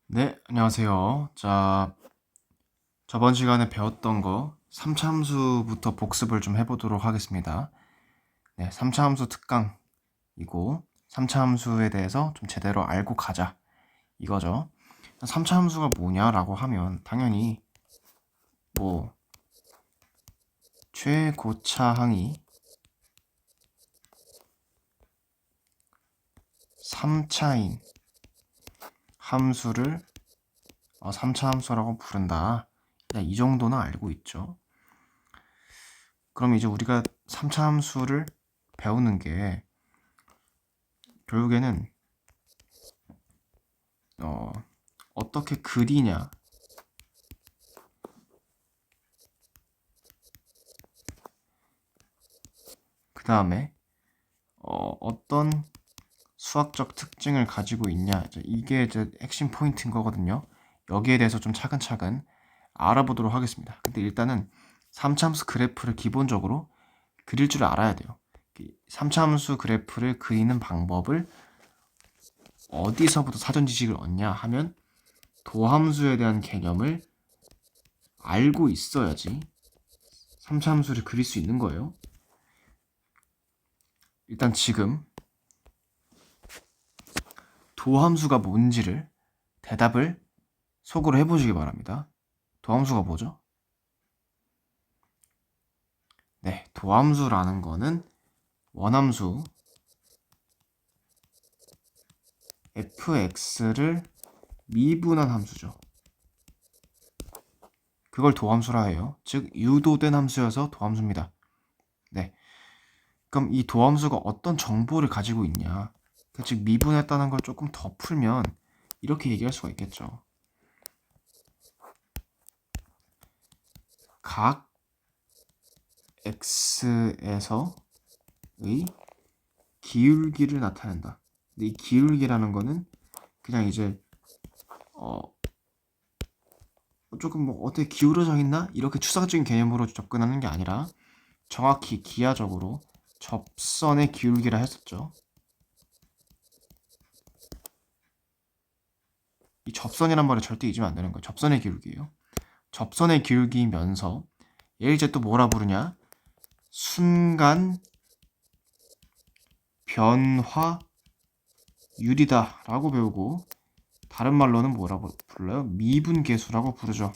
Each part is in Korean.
네, 안녕하세요. 자, 저번 시간에 배웠던 거 3차 함수부터 복습을 좀 해보도록 하겠습니다. 네, 3차 함수 특강이고 3차 함수에 대해서 좀 제대로 알고 가자 이거죠. 3차 함수가 뭐냐라고 하면 당연히 뭐 최고차 항이 3차인 함수를 3차 함수라고 부른다. 그냥 이 정도는 알고 있죠. 그럼 이제 우리가 3차 함수를 배우는 게 결국에는 어떻게 그리냐, 그 다음에 어떤 수학적 특징을 가지고 있냐, 이게 이제 핵심 포인트인 거거든요. 여기에 대해서 좀 차근차근 알아보도록 하겠습니다. 근데 일단은 3차함수 그래프를 기본적으로 그릴 줄 알아야 돼요. 3차함수 그래프를 그리는 방법을 어디서부터 사전 지식을 얻냐 하면 도함수에 대한 개념을 알고 있어야지 3차함수를 그릴 수 있는 거예요. 일단 지금 도함수가 뭔지를 대답을 속으로 해보시기 바랍니다. 도함수가 뭐죠? 네, 도함수라는 거는 원함수 fx를 미분한 함수죠. 그걸 도함수라 해요. 즉 유도된 함수여서 도함수입니다. 네, 그럼 이 도함수가 어떤 정보를 가지고 있냐, 즉 미분했다는 걸 조금 더 풀면 이렇게 얘기할 수가 있겠죠. 각 x에서의 기울기를 나타낸다. 근데 이 기울기라는 거는 그냥 이제 조금 뭐 어떻게 기울어져 있나 이렇게 추상적인 개념으로 접근하는 게 아니라 정확히 기하적으로 접선의 기울기라 했었죠. 이 접선이란 말을 절대 잊으면 안 되는 거예요. 접선의 기울기예요. 접선의 기울기면서 얘를 이제 또 뭐라 부르냐? 순간 변화율이다라고 배우고, 다른 말로는 뭐라고 불러요? 미분계수라고 부르죠.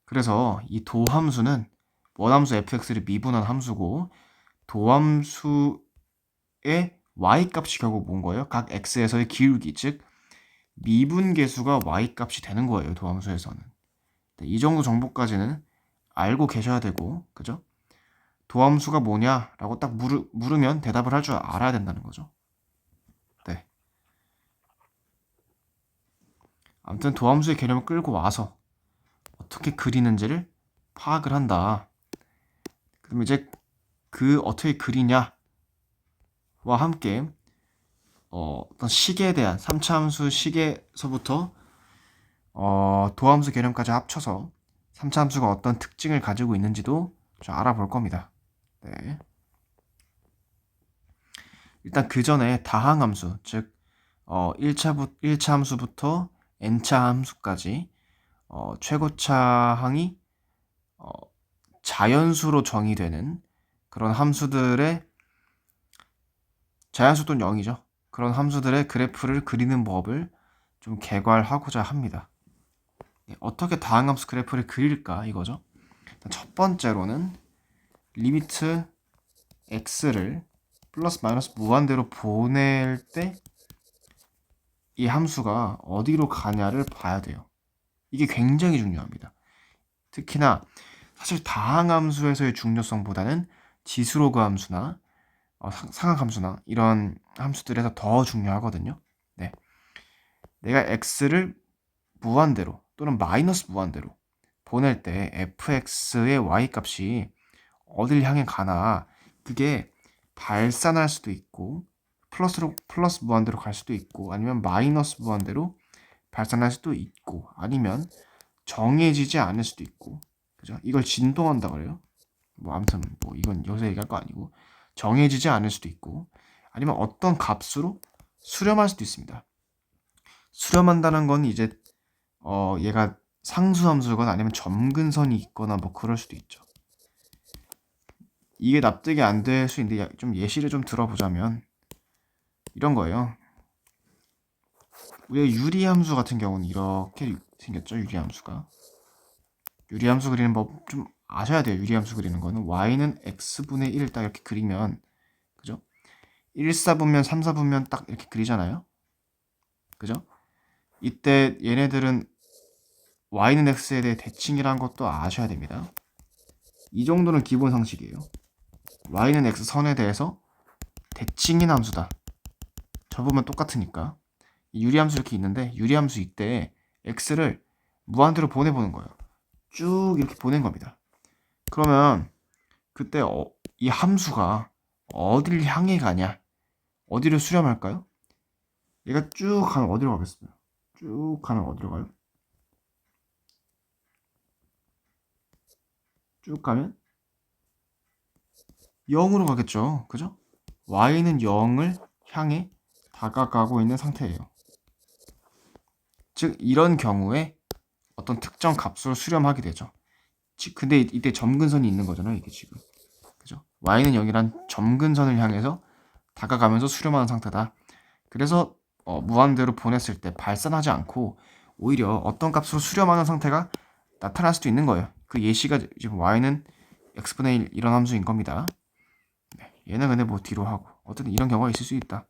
그래서 이 도함수는 원함수 fx를 미분한 함수고, 도함수의 y값이 결국 뭔 거예요? 각 x에서의 기울기, 즉 미분계수가 y값이 되는 거예요. 도함수에서는. 이 정도 정보까지는 알고 계셔야 되고, 그죠? 도함수가 뭐냐라고 딱 물으면 대답을 할 줄 알아야 된다는 거죠. 네. 아무튼 도함수의 개념을 끌고 와서 어떻게 그리는지를 파악을 한다. 그럼 이제 그 어떻게 그리냐와 함께 어떤 식에 대한 3차 함수 식에서부터 도함수 개념까지 합쳐서 3차 함수가 어떤 특징을 가지고 있는지도 좀 알아볼 겁니다. 네. 일단 그 전에 다항함수, 즉 1차 함수부터 n차 함수까지 최고차 항이 자연수로 정의되는 그런 함수들의, 자연수 또는 0이죠. 그런 함수들의 그래프를 그리는 법을 좀 개괄하고자 합니다. 어떻게 다항함수 그래프를 그릴까 이거죠. 첫 번째로는 리미트 x를 플러스 마이너스 무한대로 보낼 때 이 함수가 어디로 가냐를 봐야 돼요. 이게 굉장히 중요합니다. 특히나 사실 다항함수에서의 중요성보다는 지수로그 함수나 상악함수나 이런 함수들에서 더 중요하거든요. 네. 내가 x를 무한대로 또는 마이너스 무한대로 보낼 때 fx의 y값이 어딜 향해 가나, 그게 발산할 수도 있고 플러스 무한대로 갈 수도 있고, 아니면 마이너스 무한대로 발산할 수도 있고, 아니면 정해지지 않을 수도 있고, 그죠? 이걸 진동한다 그래요. 뭐 아무튼 뭐 이건 여기서 얘기할 거 아니고, 정해지지 않을 수도 있고, 아니면 어떤 값으로 수렴할 수도 있습니다. 수렴한다는 건 이제 얘가 상수함수거나 아니면 점근선이 있거나 뭐 그럴 수도 있죠. 이게 납득이 안 될 수 있는데 좀 예시를 좀 들어보자면 이런 거예요. 우리가 유리함수 같은 경우는 이렇게 생겼죠. 유리함수 그리는 법 좀 아셔야 돼요. 유리함수 그리는 거는 y는 x분의 1 딱 이렇게 그리면, 그죠? 1, 4분면 3, 4분면 딱 이렇게 그리잖아요. 그죠? 이때 얘네들은 y는 x에 대해 대칭이라는 것도 아셔야 됩니다. 이 정도는 기본 상식이에요. y는 x 선에 대해서 대칭인 함수다. 접으면 똑같으니까. 유리함수 이렇게 있는데 유리함수 이때 x를 무한대로 보내보는 거예요. 쭉 이렇게 보낸 겁니다. 그러면 그때 이 함수가 어딜 향해 가냐? 어디를 수렴할까요? 얘가 쭉 가면 어디로 가겠어요? 쭉 가면 어디로 가요? 쭉 가면 0으로 가겠죠. 그죠? y는 0을 향해 다가가고 있는 상태예요. 즉 이런 경우에 어떤 특정 값을 수렴하게 되죠. 근데 이때 점근선이 있는 거잖아요. 이게 지금. 그죠? y는 0이란 점근선을 향해서 다가가면서 수렴하는 상태다. 그래서 무한대로 보냈을 때 발산하지 않고 오히려 어떤 값으로 수렴하는 상태가 나타날 수도 있는 거예요. 그 예시가 지금 y는 x분의 1 이런 함수인 겁니다. 네, 얘는 근데 뭐 뒤로 하고 어쨌든 이런 경우가 있을 수 있다.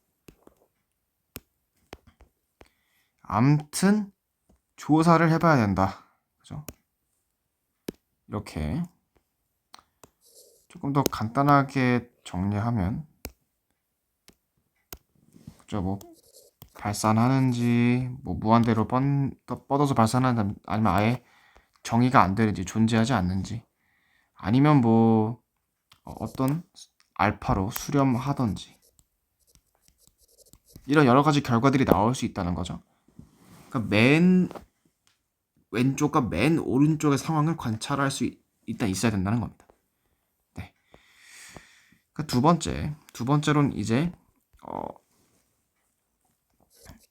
암튼 조사를 해봐야 된다. 그죠? 이렇게 조금 더 간단하게 정리하면, 그죠? 뭐 발산하는지, 뭐 무한대로 뻗어서 발산하는지, 아니면 아예 정의가 안 되는지, 존재하지 않는지, 아니면 뭐 어떤 알파로 수렴하던지, 이런 여러 가지 결과들이 나올 수 있다는 거죠. 그러니까 맨 왼쪽과 맨 오른쪽의 상황을 관찰할 수 일단 있어야 된다는 겁니다. 네. 그러니까 두 번째로는 이제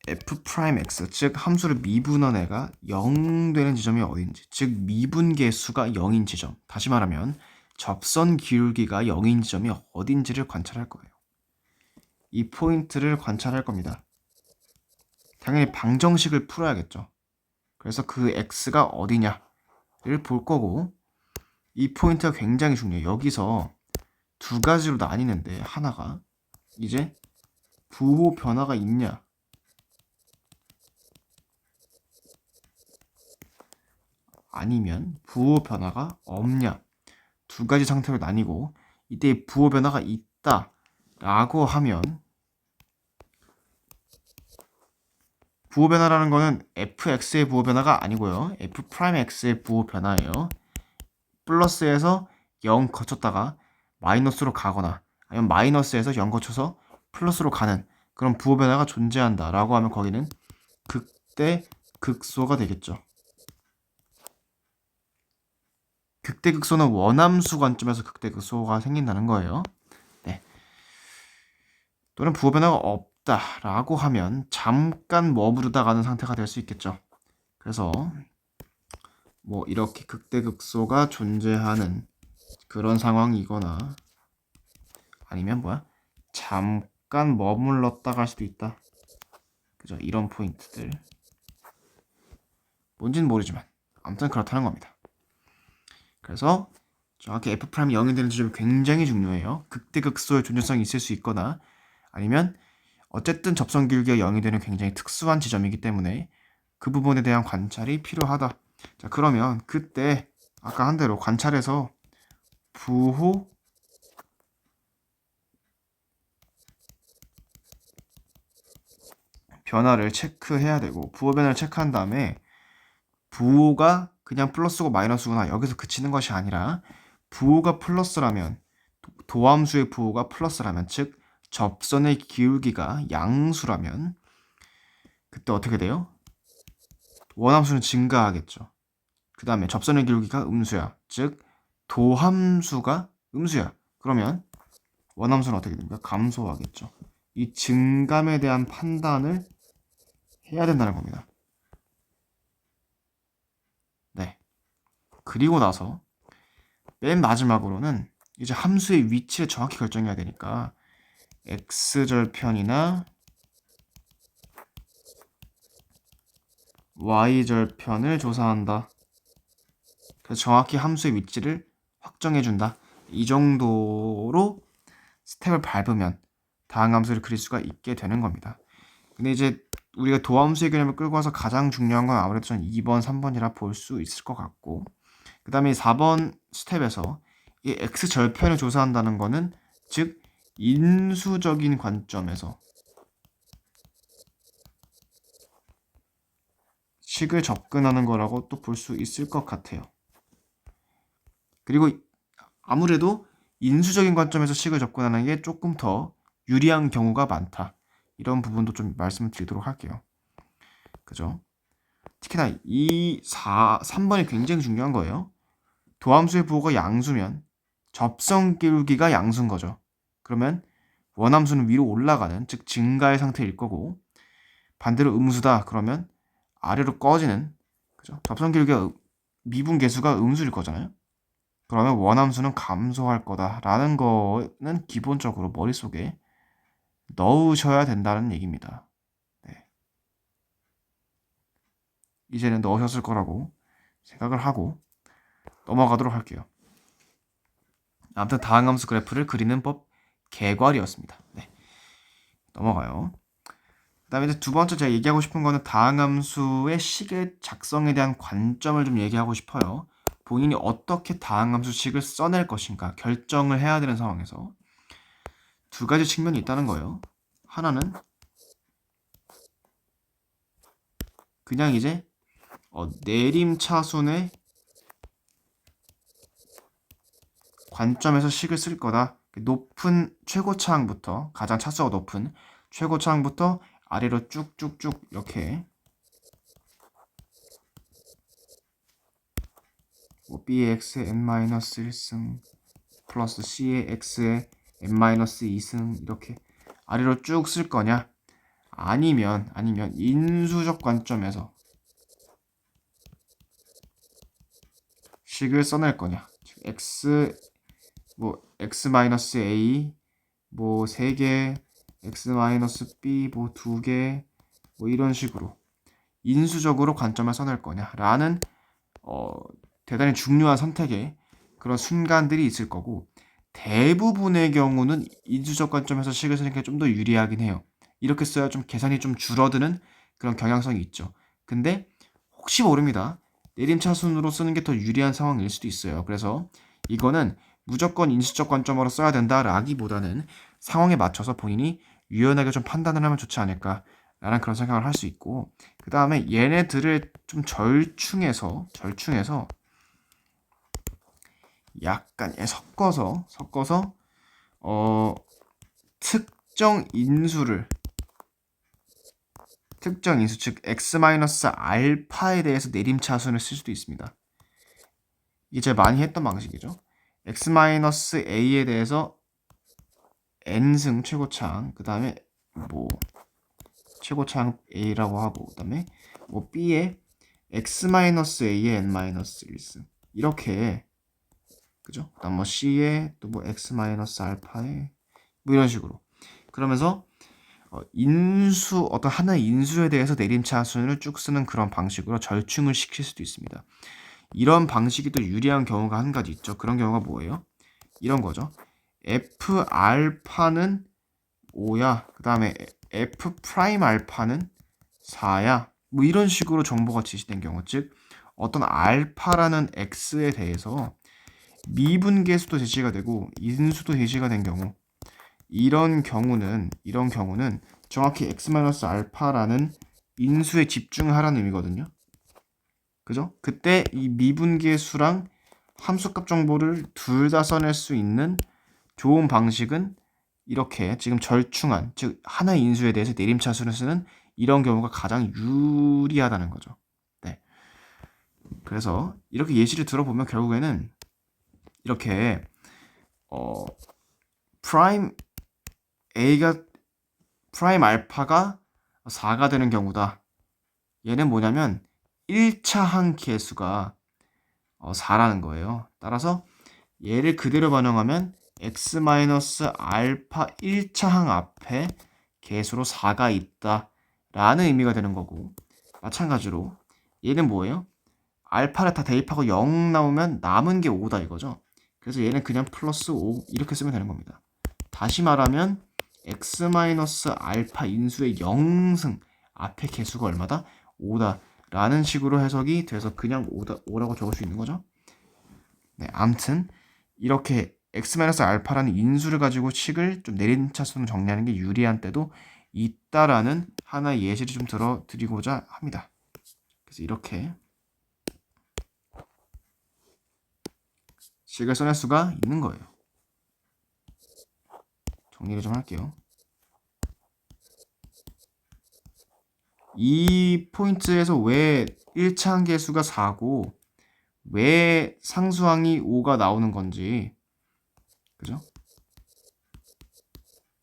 f'(x), 즉 함수를 미분한 애가 0 되는 지점이 어딘지, 즉 미분계수가 0인 지점, 다시 말하면 접선 기울기가 0인 지점이 어딘지를 관찰할 거예요. 이 포인트를 관찰할 겁니다. 당연히 방정식을 풀어야겠죠. 그래서 그 x가 어디냐를 볼 거고, 이 포인트가 굉장히 중요해요. 여기서 두 가지로 나뉘는데, 하나가 이제 부호 변화가 있냐, 아니면 부호 변화가 없냐, 두 가지 상태로 나뉘고, 이때 부호 변화가 있다 라고 하면, 부호 변화라는 거는 fx의 부호 변화가 아니고요, f'x의 부호 변화예요. 플러스에서 0 거쳤다가 마이너스로 가거나, 아니면 마이너스에서 0 거쳐서 플러스로 가는 그런 부호 변화가 존재한다 라고 하면 거기는 극대 극소가 되겠죠. 극대 극소는 원함수 관점에서 극대 극소가 생긴다는 거예요. 네. 또는 부호 변화가 없다라고 하면 잠깐 머무르다 가는 상태가 될 수 있겠죠. 그래서 뭐 이렇게 극대 극소가 존재하는 그런 상황이거나, 아니면 잠깐 머물렀다 갈 수도 있다. 그죠? 이런 포인트들. 뭔지는 모르지만 아무튼 그렇다는 겁니다. 그래서 정확히 F'이 0이 되는 지점이 굉장히 중요해요. 극대극소의 존재성이 있을 수 있거나, 아니면 어쨌든 접선 기울기가 0이 되는 굉장히 특수한 지점이기 때문에 그 부분에 대한 관찰이 필요하다. 자, 그러면 그때 아까 한 대로 관찰해서 부호 변화를 체크해야 되고, 부호 변화를 체크한 다음에 부호가 그냥 플러스고 마이너스구나 여기서 그치는 것이 아니라, 부호가 플러스라면, 도함수의 부호가 플러스라면, 즉 접선의 기울기가 양수라면 그때 어떻게 돼요? 원함수는 증가하겠죠. 그 다음에 접선의 기울기가 음수야, 즉 도함수가 음수야. 그러면 원함수는 어떻게 됩니까? 감소하겠죠. 이 증감에 대한 판단을 해야 된다는 겁니다. 네. 그리고 나서 맨 마지막으로는 이제 함수의 위치를 정확히 결정해야 되니까 x절편이나 y절편을 조사한다. 그래서 정확히 함수의 위치를 확정해준다. 이 정도로 스텝을 밟으면 다항함수를 그릴 수가 있게 되는 겁니다. 근데 이제 우리가 도함수의 개념을 끌고 와서 가장 중요한 건 아무래도 전 2번, 3번이라 볼 수 있을 것 같고, 그 다음에 4번 스텝에서 이 x절편을 조사한다는 거는 즉 인수적인 관점에서 식을 접근하는 거라고 또 볼 수 있을 것 같아요. 그리고 아무래도 인수적인 관점에서 식을 접근하는 게 조금 더 유리한 경우가 많다. 이런 부분도 좀 말씀을 드리도록 할게요. 그죠? 특히나 3번이 굉장히 중요한 거예요. 도함수의 부호가 양수면 접선 기울기가 양수인 거죠. 그러면 원함수는 위로 올라가는, 즉 증가의 상태일 거고, 반대로 음수다 그러면 아래로 꺼지는, 그죠? 접선 기울기가 미분 계수가 음수일 거잖아요. 그러면 원함수는 감소할 거다라는 거는 기본적으로 머릿속에 넣으셔야 된다는 얘기입니다. 네. 이제는 넣으셨을 거라고 생각을 하고 넘어가도록 할게요. 아무튼 다항함수 그래프를 그리는 법 개괄이었습니다. 네. 넘어가요. 그 다음에 이제 두 번째 제가 얘기하고 싶은 거는 다항함수의 식의 작성에 대한 관점을 좀 얘기하고 싶어요. 본인이 어떻게 다항함수 식을 써낼 것인가 결정을 해야 되는 상황에서 두 가지 측면이 있다는 거예요. 하나는 그냥 이제 내림차순의 관점에서 식을 쓸 거다. 높은 최고차항부터 가장 차수가 높은 최고차항부터 아래로 쭉쭉쭉 이렇게 b의 x의 n-1승 플러스 c의 x의 n-2승 이렇게 아래로 쭉 쓸 거냐, 아니면 인수적 관점에서 식을 써낼 거냐. x 뭐 x-a 뭐 3개, x-b 뭐 2개 뭐 이런 식으로 인수적으로 관점을 써낼 거냐라는 대단히 중요한 선택의 그런 순간들이 있을 거고, 대부분의 경우는 인수적 관점에서 식을 쓰는 게 좀 더 유리하긴 해요. 이렇게 써야 좀 계산이 좀 줄어드는 그런 경향성이 있죠. 근데 혹시 모릅니다. 내림차순으로 쓰는 게 더 유리한 상황일 수도 있어요. 그래서 이거는 무조건 인수적 관점으로 써야 된다라기보다는 상황에 맞춰서 본인이 유연하게 좀 판단을 하면 좋지 않을까라는 그런 생각을 할 수 있고, 그 다음에 얘네들을 좀 절충해서 약간 섞어서 특정 인수 즉 x-알파에 대해서 내림차순을 쓸 수도 있습니다. 이게 제가 많이 했던 방식이죠. x-a에 대해서 n승 최고차항, 그 다음에 뭐 최고차항 a라고 하고, 그 다음에 뭐 b에 x-a에 n-1승 이렇게, 그죠? 그다음 뭐 c에 또 뭐 x-알파에 뭐 이런 식으로, 그러면서 어떤 하나의 인수에 대해서 내림차순을 쭉 쓰는 그런 방식으로 절충을 시킬 수도 있습니다. 이런 방식이 또 유리한 경우가 한 가지 있죠. 그런 경우가 뭐예요? 이런 거죠. f 알파는 5야. 그 다음에 f 프라임 알파는 4야. 뭐 이런 식으로 정보가 제시된 경우, 즉 어떤 알파라는 x에 대해서 미분계수도 제시가 되고 인수도 제시가 된 경우, 이런 경우는 정확히 x-알파라는 인수에 집중하라는 의미거든요. 그죠? 그때 이 미분계수랑 함수값 정보를 둘 다 써낼 수 있는 좋은 방식은 이렇게 지금 절충한, 즉 하나의 인수에 대해서 내림차순을 쓰는 이런 경우가 가장 유리하다는 거죠. 네. 그래서 이렇게 예시를 들어보면 결국에는 이렇게 프라임 A가 프라임 알파가 4가 되는 경우다. 얘는 뭐냐면 1차 항 계수가 4라는 거예요. 따라서 얘를 그대로 반영하면 x-알파 1차 항 앞에 계수로 4가 있다 라는 의미가 되는 거고, 마찬가지로 얘는 뭐예요? 알파를 다 대입하고 0 나오면 남은 게 5다 이거죠. 그래서 얘는 그냥 플러스 5 이렇게 쓰면 되는 겁니다. 다시 말하면 x-알파 인수의 0승 앞에 개수가 얼마다? 5다 라는 식으로 해석이 돼서 그냥 5라고 적을 수 있는 거죠. 네, 암튼 이렇게 x-알파라는 인수를 가지고 식을 좀 내림차순으로 정리하는 게 유리한 때도 있다라는 하나의 예시를 좀 들어드리고자 합니다. 그래서 이렇게 식을 써낼 수가 있는 거예요. 정리를 좀 할게요. 이 포인트에서 왜 1차 항계수가 4고 왜 상수항이 5가 나오는 건지, 그죠?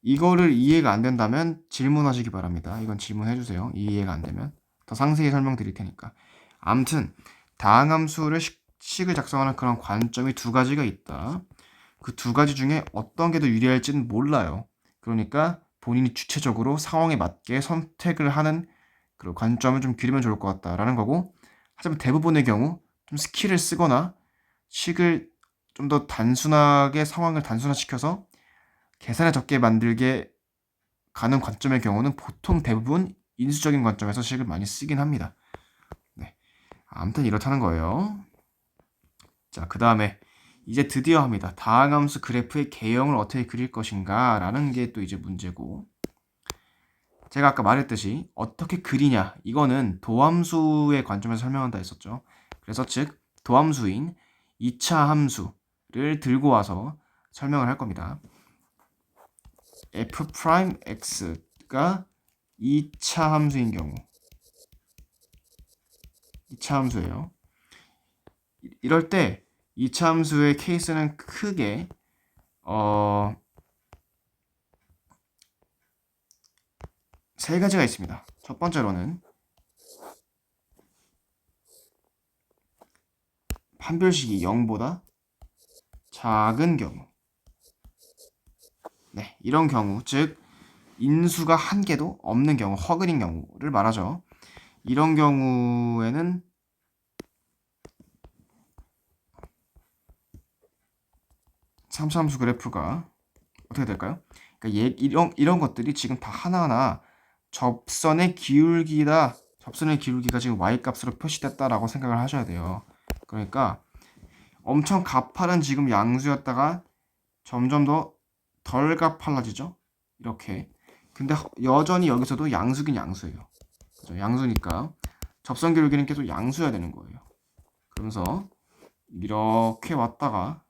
이거를 이해가 안 된다면 질문하시기 바랍니다. 이건 질문해 주세요. 이해가 안 되면 더 상세히 설명드릴 테니까. 아무튼 다항함수를 식을 작성하는 그런 관점이 두 가지가 있다. 그 두 가지 중에 어떤 게 더 유리할지는 몰라요. 그러니까 본인이 주체적으로 상황에 맞게 선택을 하는 그런 관점을 좀 기르면 좋을 것 같다라는 거고, 하지만 대부분의 경우 좀 스킬을 쓰거나 식을 좀 더 단순하게 상황을 단순화시켜서 계산을 적게 만들게 가는 관점의 경우는 보통 대부분 인수적인 관점에서 식을 많이 쓰긴 합니다. 네. 아무튼 이렇다는 거예요. 자, 그 다음에 이제 드디어 합니다. 다항함수 그래프의 개형을 어떻게 그릴 것인가 라는 게 또 이제 문제고, 제가 아까 말했듯이 어떻게 그리냐, 이거는 도함수의 관점에서 설명한다 했었죠. 그래서 즉 도함수인 2차 함수를 들고 와서 설명을 할 겁니다. f'x가 2차 함수인 경우, 2차 함수예요. 이럴 때 2차 함수의 케이스는 크게 세 가지가 있습니다. 첫 번째로는 판별식이 0보다 작은 경우. 네, 이런 경우, 즉 인수가 한 개도 없는 경우, 허그린 경우를 말하죠. 이런 경우에는 삼차함수 그래프가 어떻게 될까요? 그러니까 이런 것들이 지금 다 하나하나 접선의 기울기다. 접선의 기울기가 지금 y-값으로 표시됐다라고 생각을 하셔야 돼요. 그러니까 엄청 가파른 지금 양수였다가 점점 더 덜 가팔라지죠? 이렇게. 근데 여전히 여기서도 양수긴 양수예요. 그죠? 양수니까 접선 기울기는 계속 양수여야 되는 거예요. 그러면서 이렇게 왔다가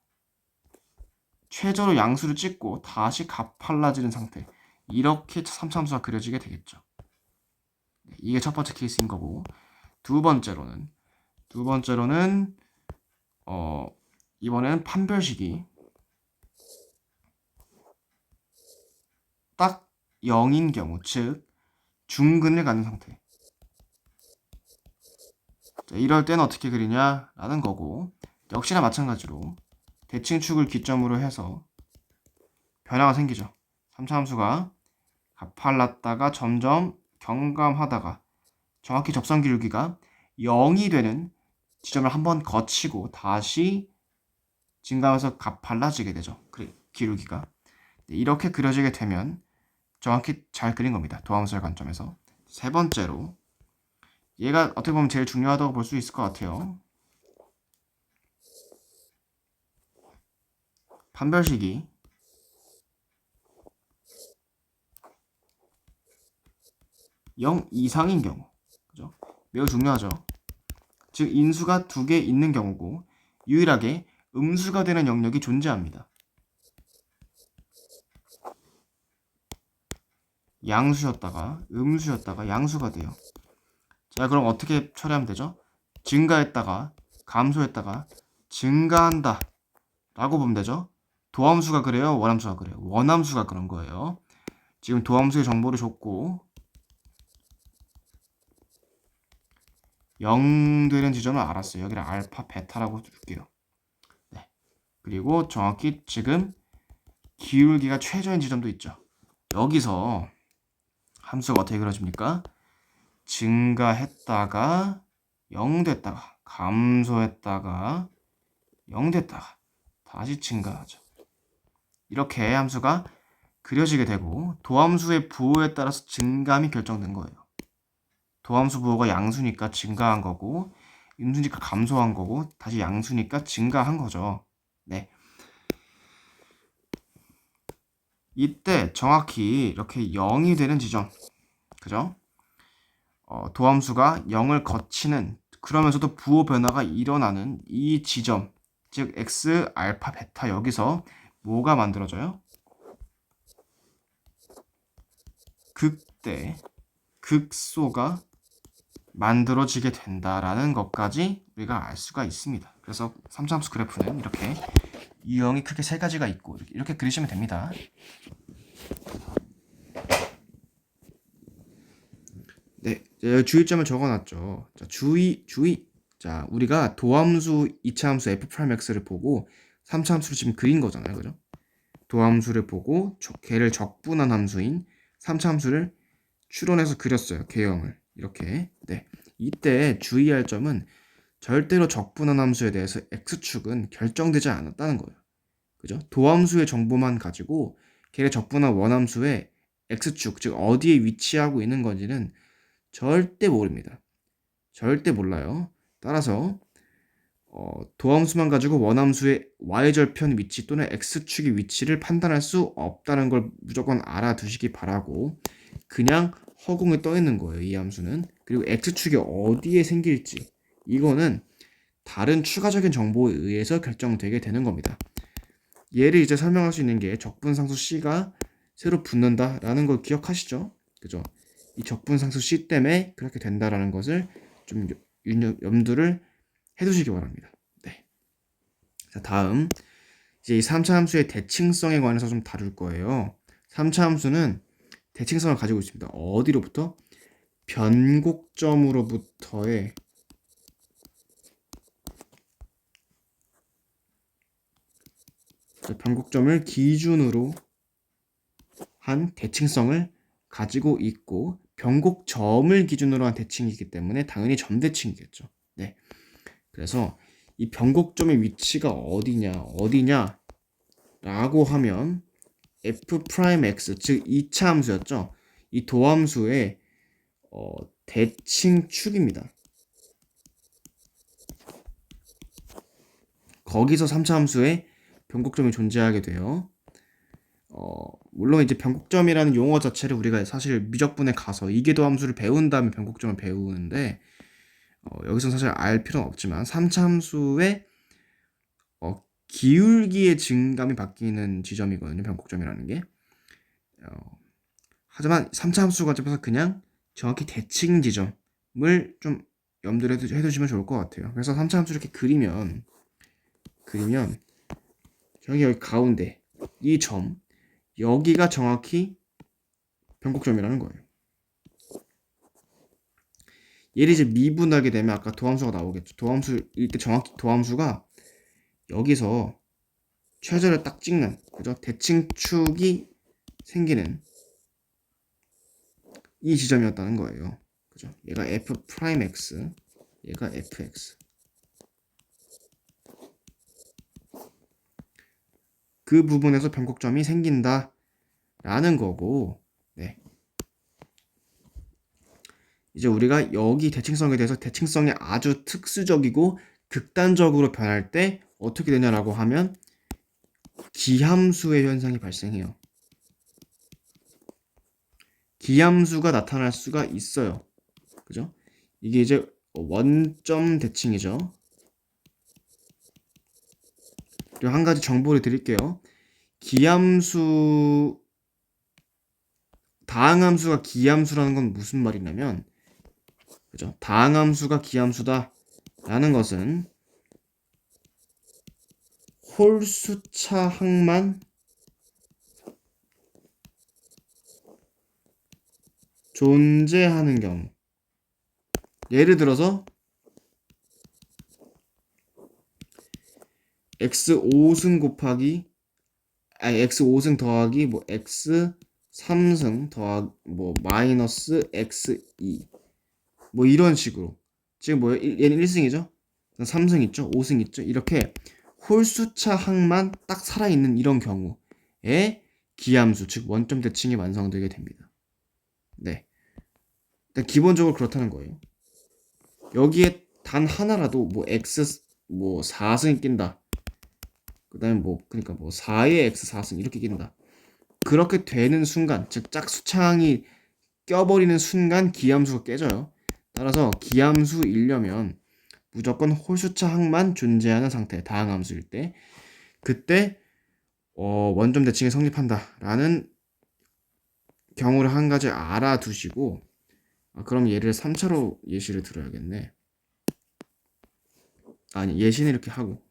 최저로 양수를 찍고 다시 가팔라지는 상태. 이렇게 3차함수가 그려지게 되겠죠. 이게 첫 번째 케이스인 거고, 두 번째로는 이번에는 판별식이 딱 0인 경우, 즉 중근을 갖는 상태. 자, 이럴 때는 어떻게 그리냐라는 거고, 역시나 마찬가지로 대칭축을 기점으로 해서 변화가 생기죠. 3차 함수가 가팔랐다가 점점 경감하다가 정확히 접선 기울기가 0이 되는 지점을 한번 거치고 다시 증가하면서 가팔라지게 되죠. 기울기가. 이렇게 그려지게 되면 정확히 잘 그린 겁니다. 도함수의 관점에서. 세 번째로, 얘가 어떻게 보면 제일 중요하다고 볼 수 있을 것 같아요. 판별식이 0 이상인 경우, 그죠? 매우 중요하죠. 즉 인수가 두 개 있는 경우고 유일하게 음수가 되는 영역이 존재합니다. 양수였다가 음수였다가 양수가 돼요. 자, 그럼 어떻게 처리하면 되죠? 증가했다가 감소했다가 증가한다 라고 보면 되죠. 도함수가 그래요? 원함수가 그래요? 원함수가 그런 거예요. 지금 도함수의 정보를 줬고 0 되는 지점을 알았어요. 여기를 알파, 베타라고 줄게요. 네. 그리고 정확히 지금 기울기가 최저인 지점도 있죠. 여기서 함수가 어떻게 그려집니까? 증가했다가 0 됐다가 감소했다가 0 됐다가 다시 증가하죠. 이렇게 함수가 그려지게 되고 도함수의 부호에 따라서 증감이 결정된 거예요. 도함수 부호가 양수니까 증가한 거고 음수니까 감소한 거고 다시 양수니까 증가한 거죠. 네. 이때 정확히 이렇게 0이 되는 지점, 그죠? 도함수가 0을 거치는 그러면서도 부호 변화가 일어나는 이 지점, 즉 x, 알파, 베타 여기서 뭐가 만들어져요? 극대, 극소가 만들어지게 된다라는 것까지 우리가 알 수가 있습니다. 그래서 3차함수 그래프는 이렇게 유형이 크게 세 가지가 있고 이렇게 그리시면 됩니다. 네, 주의점을 적어놨죠. 자, 주의. 자, 우리가 도함수 2차함수 f'x를 보고 3차함수를 지금 그린 거잖아요, 그죠? 도함수를 보고 걔를 적분한 함수인 3차함수를 추론해서 그렸어요, 개형을 이렇게. 네, 이때 주의할 점은 절대로 적분한 함수에 대해서 x축은 결정되지 않았다는 거예요. 그죠? 도함수의 정보만 가지고 걔를 적분한 원함수의 x축, 즉 어디에 위치하고 있는 건지는 절대 모릅니다. 절대 몰라요. 따라서 도함수만 가지고 원함수의 y절편 위치 또는 x축의 위치를 판단할 수 없다는 걸 무조건 알아두시기 바라고 그냥 허공에 떠 있는 거예요. 이 함수는. 그리고 x축이 어디에 생길지 이거는 다른 추가적인 정보에 의해서 결정되게 되는 겁니다. 얘를 이제 설명할 수 있는 게 적분상수 C가 새로 붙는다라는 걸 기억하시죠? 그죠? 이 적분상수 C 때문에 그렇게 된다라는 것을 좀 염두를 해두시기 바랍니다. 네. 자, 다음 이제 이 3차 함수의 대칭성에 관해서 좀 다룰 거예요. 3차 함수는 대칭성을 가지고 있습니다. 어디로부터? 변곡점으로부터의 변곡점을 기준으로 한 대칭성을 가지고 있고 변곡점을 기준으로 한 대칭이기 때문에 당연히 점대칭이겠죠. 네. 그래서 이 변곡점의 위치가 어디냐 라고 하면 f'x 즉 2차 함수였죠. 이 도함수의 대칭축입니다. 거기서 3차 함수의 변곡점이 존재하게 돼요. 물론 이제 변곡점이라는 용어 자체를 우리가 사실 미적분에 가서 이계도 함수를 배운 다음에 변곡점을 배우는데 여기서 사실 알 필요는 없지만 3차 함수의 기울기의 증감이 바뀌는 지점이거든요. 변곡점이라는 게. 하지만 3차 함수 관점에서 그냥 정확히 대칭 지점을 좀 염두를 해두시면 좋을 것 같아요. 그래서 3차 함수 이렇게 그리면 여기 가운데 이 점 여기가 정확히 변곡점이라는 거예요. 얘를 이제 미분하게 되면 아까 도함수가 나오겠죠. 도함수 이렇게 정확히 도함수가 여기서 최저를 딱 찍는 그죠? 대칭축이 생기는 이 지점이었다는 거예요. 그죠? 얘가 f'x, 얘가 fx. 그 부분에서 변곡점이 생긴다라는 거고, 네. 이제 우리가 여기 대칭성에 대해서 대칭성이 아주 특수적이고 극단적으로 변할 때 어떻게 되냐라고 하면 기함수의 현상이 발생해요. 기함수가 나타날 수가 있어요. 그죠? 이게 이제 원점 대칭이죠. 그리고 한 가지 정보를 드릴게요. 기함수, 다항함수가 기함수라는 건 무슨 말이냐면, 그죠? 다항함수가 기함수다 라는 것은 홀수차 항만 존재하는 경우. 예를 들어서 x5승 곱하기 x5승 더하기 뭐 x3승 더하기 뭐 마이너스 x2 뭐 이런 식으로 지금 뭐예요? 얘는 1승이죠? 3승 있죠? 5승 있죠? 이렇게 홀수차 항만 딱 살아있는 이런 경우에 기함수 즉 원점 대칭이 완성되게 됩니다. 네, 일단 기본적으로 그렇다는 거예요. 여기에 단 하나라도 뭐 x 뭐 4승이 낀다. 그 다음에 뭐 그러니까 뭐 4의 x 4승 이렇게 낀다. 그렇게 되는 순간 즉 짝수창이 껴버리는 순간 기함수가 깨져요. 따라서 기함수이려면 무조건 홀수차 항만 존재하는 상태 다항함수일 때 그때 원점 대칭이 성립한다라는 경우를 한 가지 알아두시고 그럼 얘를 3차로 예시를 들어야겠네. 아니 예시는 이렇게 하고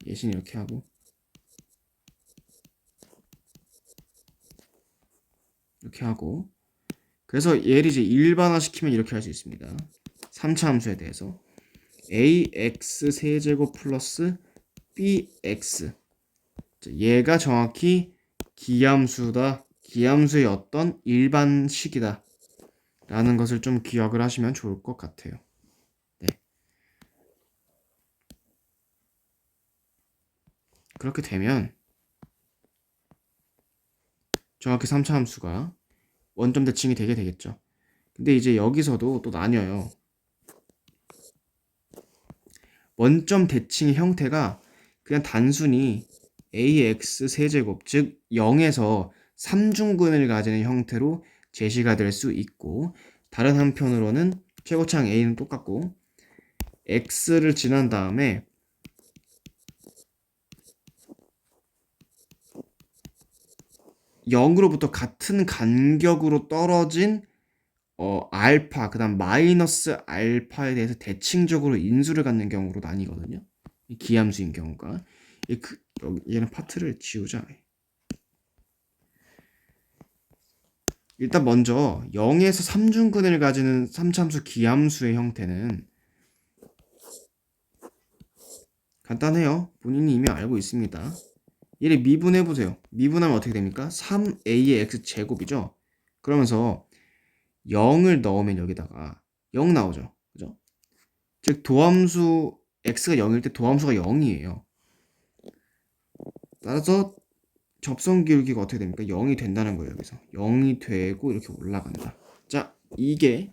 이렇게 하고 그래서 얘를 이제 일반화시키면 이렇게 할 수 있습니다. 3차 함수에 대해서 ax 세제곱 플러스 bx 얘가 정확히 기함수다. 기함수의 어떤 일반식이다. 라는 것을 좀 기억을 하시면 좋을 것 같아요. 네. 그렇게 되면 정확히 3차 함수가 원점 대칭이 되게 되겠죠. 근데 이제 여기서도 또 나뉘어요. 원점 대칭의 형태가 그냥 단순히 ax 세제곱 즉 0에서 3중근을 가지는 형태로 제시가 될 수 있고 다른 한편으로는 최고차항 a는 똑같고 x를 지난 다음에 0으로부터 같은 간격으로 떨어진 알파 그다음 마이너스 알파에 대해서 대칭적으로 인수를 갖는 경우로 나뉘거든요. 이 기함수인 경우가 얘는 파트를 지우자. 일단 먼저 0에서 3중근을 가지는 3참수 기함수의 형태는 간단해요. 본인이 이미 알고 있습니다. 얘를 미분해보세요. 미분하면 어떻게 됩니까? 3a의 x제곱이죠. 그러면서 0을 넣으면 여기다가 0 나오죠. 그죠? 즉 도함수 x가 0일 때 도함수가 0이에요. 따라서 접선 기울기가 어떻게 됩니까? 0이 된다는 거예요. 여기서 0이 되고 이렇게 올라간다. 자, 이게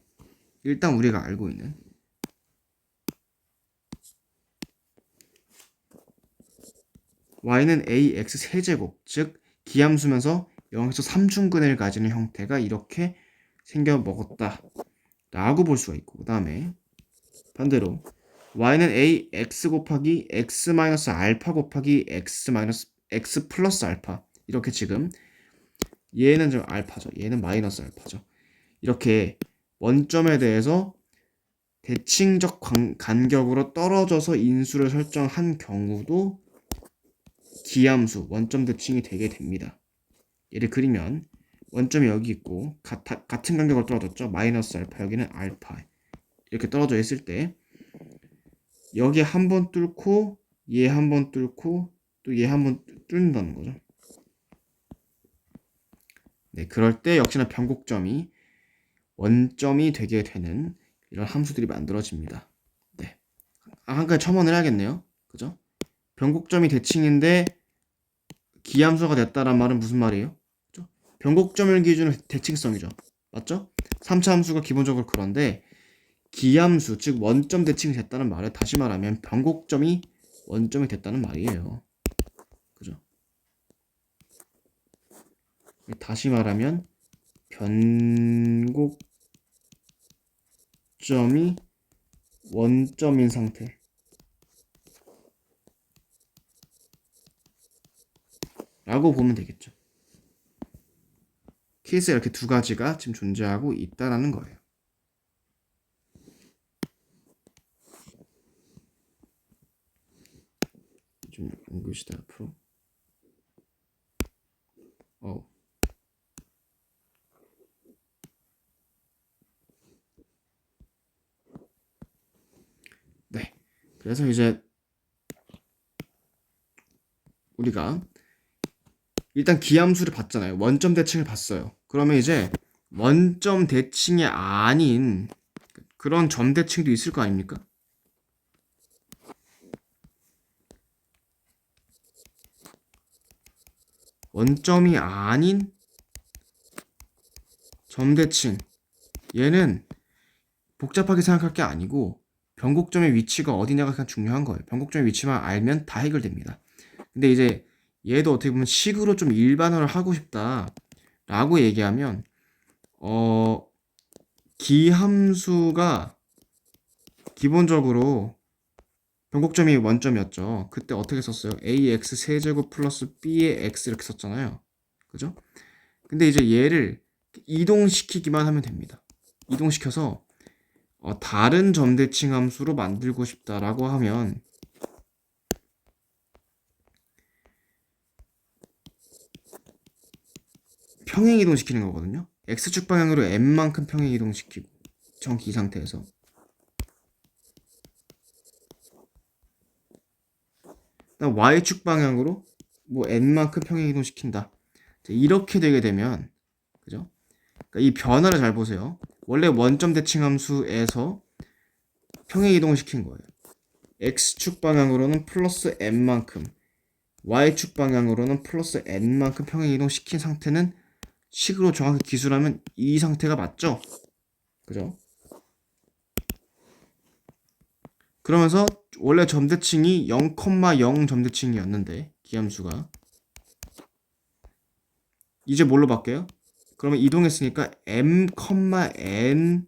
일단 우리가 알고 있는 y는 ax 세제곱 즉 기함수면서 0에서 3중근을 가지는 형태가 이렇게 생겨 먹었다 라고 볼 수가 있고 그 다음에 반대로 y는 ax 곱하기 x 마이너스 알파 곱하기 x 마이너스 x 플러스 알파 이렇게 지금 얘는 좀 알파죠. 얘는 마이너스 알파죠. 이렇게 원점에 대해서 대칭적 간격으로 떨어져서 인수를 설정한 경우도 기함수 원점 대칭이 되게 됩니다. 얘를 그리면 원점이 여기 있고 같은 간격으로 떨어졌죠. 마이너스 알파 여기는 알파 이렇게 떨어져 있을 때 여기 한 번 뚫고 얘 한 번 뚫고 또 얘 한 번 뚫는다는 거죠. 네, 그럴 때 역시나 변곡점이 원점이 되게 되는 이런 함수들이 만들어집니다. 네, 한 가지 첨언을 해야겠네요. 그죠? 변곡점이 대칭인데 기함수가 됐다란 말은 무슨 말이에요? 그죠? 변곡점을 기준으로 대칭성이죠. 맞죠? 3차 함수가 기본적으로 그런데 기함수 즉 원점 대칭이 됐다는 말은 다시 말하면 변곡점이 원점이 됐다는 말이에요. 그죠? 다시 말하면 변곡점이 원점인 상태 라고 보면 되겠죠. 케이스가 이렇게 두 가지가 지금 존재하고 있다라는 거예요. 좀 옮깁시다 앞으로. 네. 그래서 이제 우리가 일단 기함수를 봤잖아요. 원점 대칭을 봤어요. 그러면 이제 원점 대칭이 아닌 그런 점 대칭도 있을 거 아닙니까? 원점이 아닌 점 대칭. 얘는 복잡하게 생각할 게 아니고 변곡점의 위치가 어디냐가 그냥 중요한 거예요. 변곡점의 위치만 알면 다 해결됩니다. 근데 이제 얘도 어떻게 보면 식으로 좀 일반화를 하고 싶다라고 얘기하면 기함수가 기본적으로 변곡점이 원점이었죠. 그때 어떻게 썼어요? ax 세제곱 플러스 b의 x 이렇게 썼잖아요. 그죠? 근데 이제 얘를 이동시키기만 하면 됩니다. 이동시켜서 다른 점대칭 함수로 만들고 싶다라고 하면 평행 이동시키는 거거든요. x축 방향으로 n만큼 평행 이동시키고 정기 이 상태에서 그다음 y축 방향으로 뭐 n만큼 평행 이동시킨다. 이렇게 되게 되면 그죠? 그러니까 이 변화를 잘 보세요. 원래 원점 대칭 함수에서 평행 이동을 시킨 거예요. x축 방향으로는 플러스 n만큼, y축 방향으로는 플러스 n만큼 평행 이동시킨 상태는 식으로 정확히 기술하면 이 상태가 맞죠? 그죠? 그러면서 원래 점대칭이 0,0 점대칭이었는데 기함수가 이제 뭘로 바뀌어요? 그러면 이동했으니까 m,n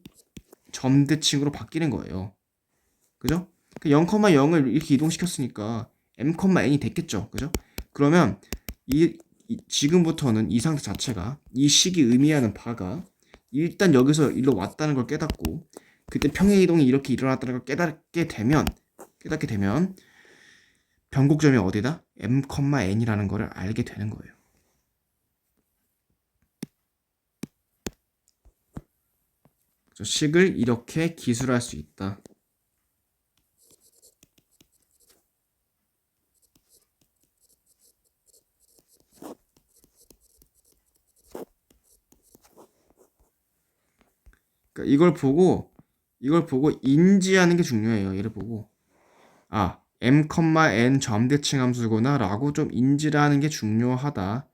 점대칭으로 바뀌는 거예요. 그죠? 0,0을 이렇게 이동시켰으니까 m,n이 됐겠죠. 그죠? 그러면 지금부터는 이 상태 자체가 이 식이 의미하는 바가 일단 여기서 일로 왔다는 걸 깨닫고 그때 평행 이동이 이렇게 일어났다는 걸 깨닫게 되면 변곡점이 어디다? m,n이라는 거를 알게 되는 거예요. 식을 이렇게 기술할 수 있다. 그러니까 이걸 보고 인지하는 게 중요해요. 얘를 보고 m,n 점대칭 함수구나 라고 좀 인지를 하는 게 중요하다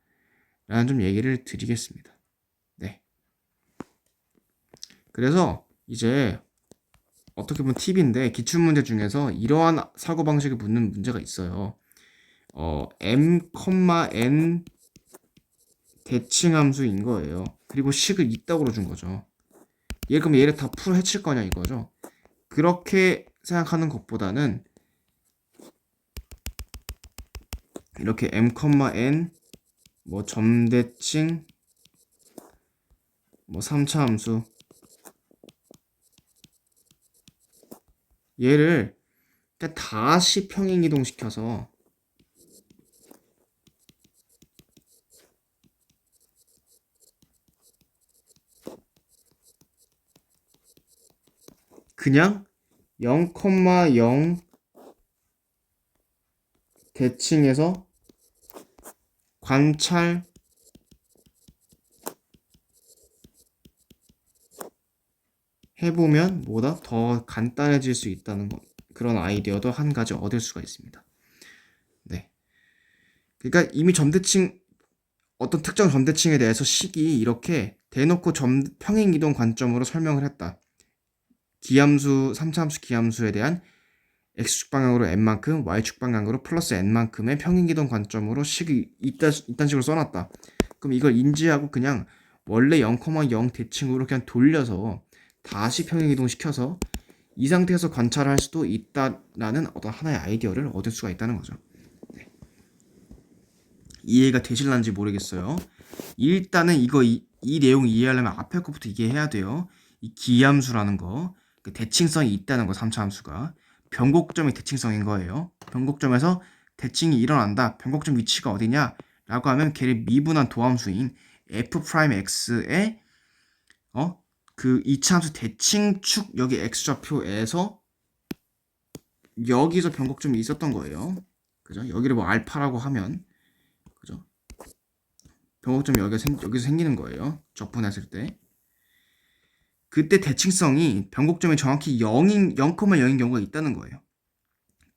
라는 좀 얘기를 드리겠습니다. 네. 그래서 이제 어떻게 보면 팁인데 기출문제 중에서 이러한 사고방식을 묻는 문제가 있어요. m,n 대칭 함수인 거예요. 그리고 식을 이따구로 준 거죠. 그럼 얘를 다 풀어 헤칠 거냐 이거죠. 그렇게 생각하는 것보다는 이렇게 m,n 뭐 점대칭 뭐 3차 함수 얘를 다시 평행 이동시켜서 그냥 0,0 대칭에서 관찰 해보면 뭐다? 더 간단해질 수 있다는 것. 그런 아이디어도 한 가지 얻을 수가 있습니다. 네. 그러니까 이미 점대칭 어떤 특정 점대칭에 대해서 식이 이렇게 대놓고 평행 이동 관점으로 설명을 했다. 기함수 3차함수 기함수에 대한 x축 방향으로 n만큼 y축 방향으로 플러스 n만큼의 평행 이동 관점으로 식이 이딴 식으로 써놨다. 그럼 이걸 인지하고 그냥 원래 0,0 대칭으로 그냥 돌려서 다시 평행 이동시켜서 이 상태에서 관찰할 수도 있다라는 어떤 하나의 아이디어를 얻을 수가 있다는 거죠. 네. 이해가 되실란지 모르겠어요. 일단은 이 내용 이해하려면 앞에 것부터 이해해야 돼요. 이 기함수라는 거, 그 대칭성이 있다는 거, 3차 함수가 변곡점이 대칭성인 거예요. 변곡점에서 대칭이 일어난다. 변곡점 위치가 어디냐? 라고 하면 걔를 미분한 도함수인 f'x의 그 2차 함수 대칭축 여기 x좌표에서 여기서 변곡점이 있었던 거예요. 그죠? 여기를 뭐 알파라고 하면 변곡점이 여기서 생기는 거예요. 적분했을 때. 그때 대칭성이 변곡점이 정확히 0인 0,0인 경우가 있다는 거예요.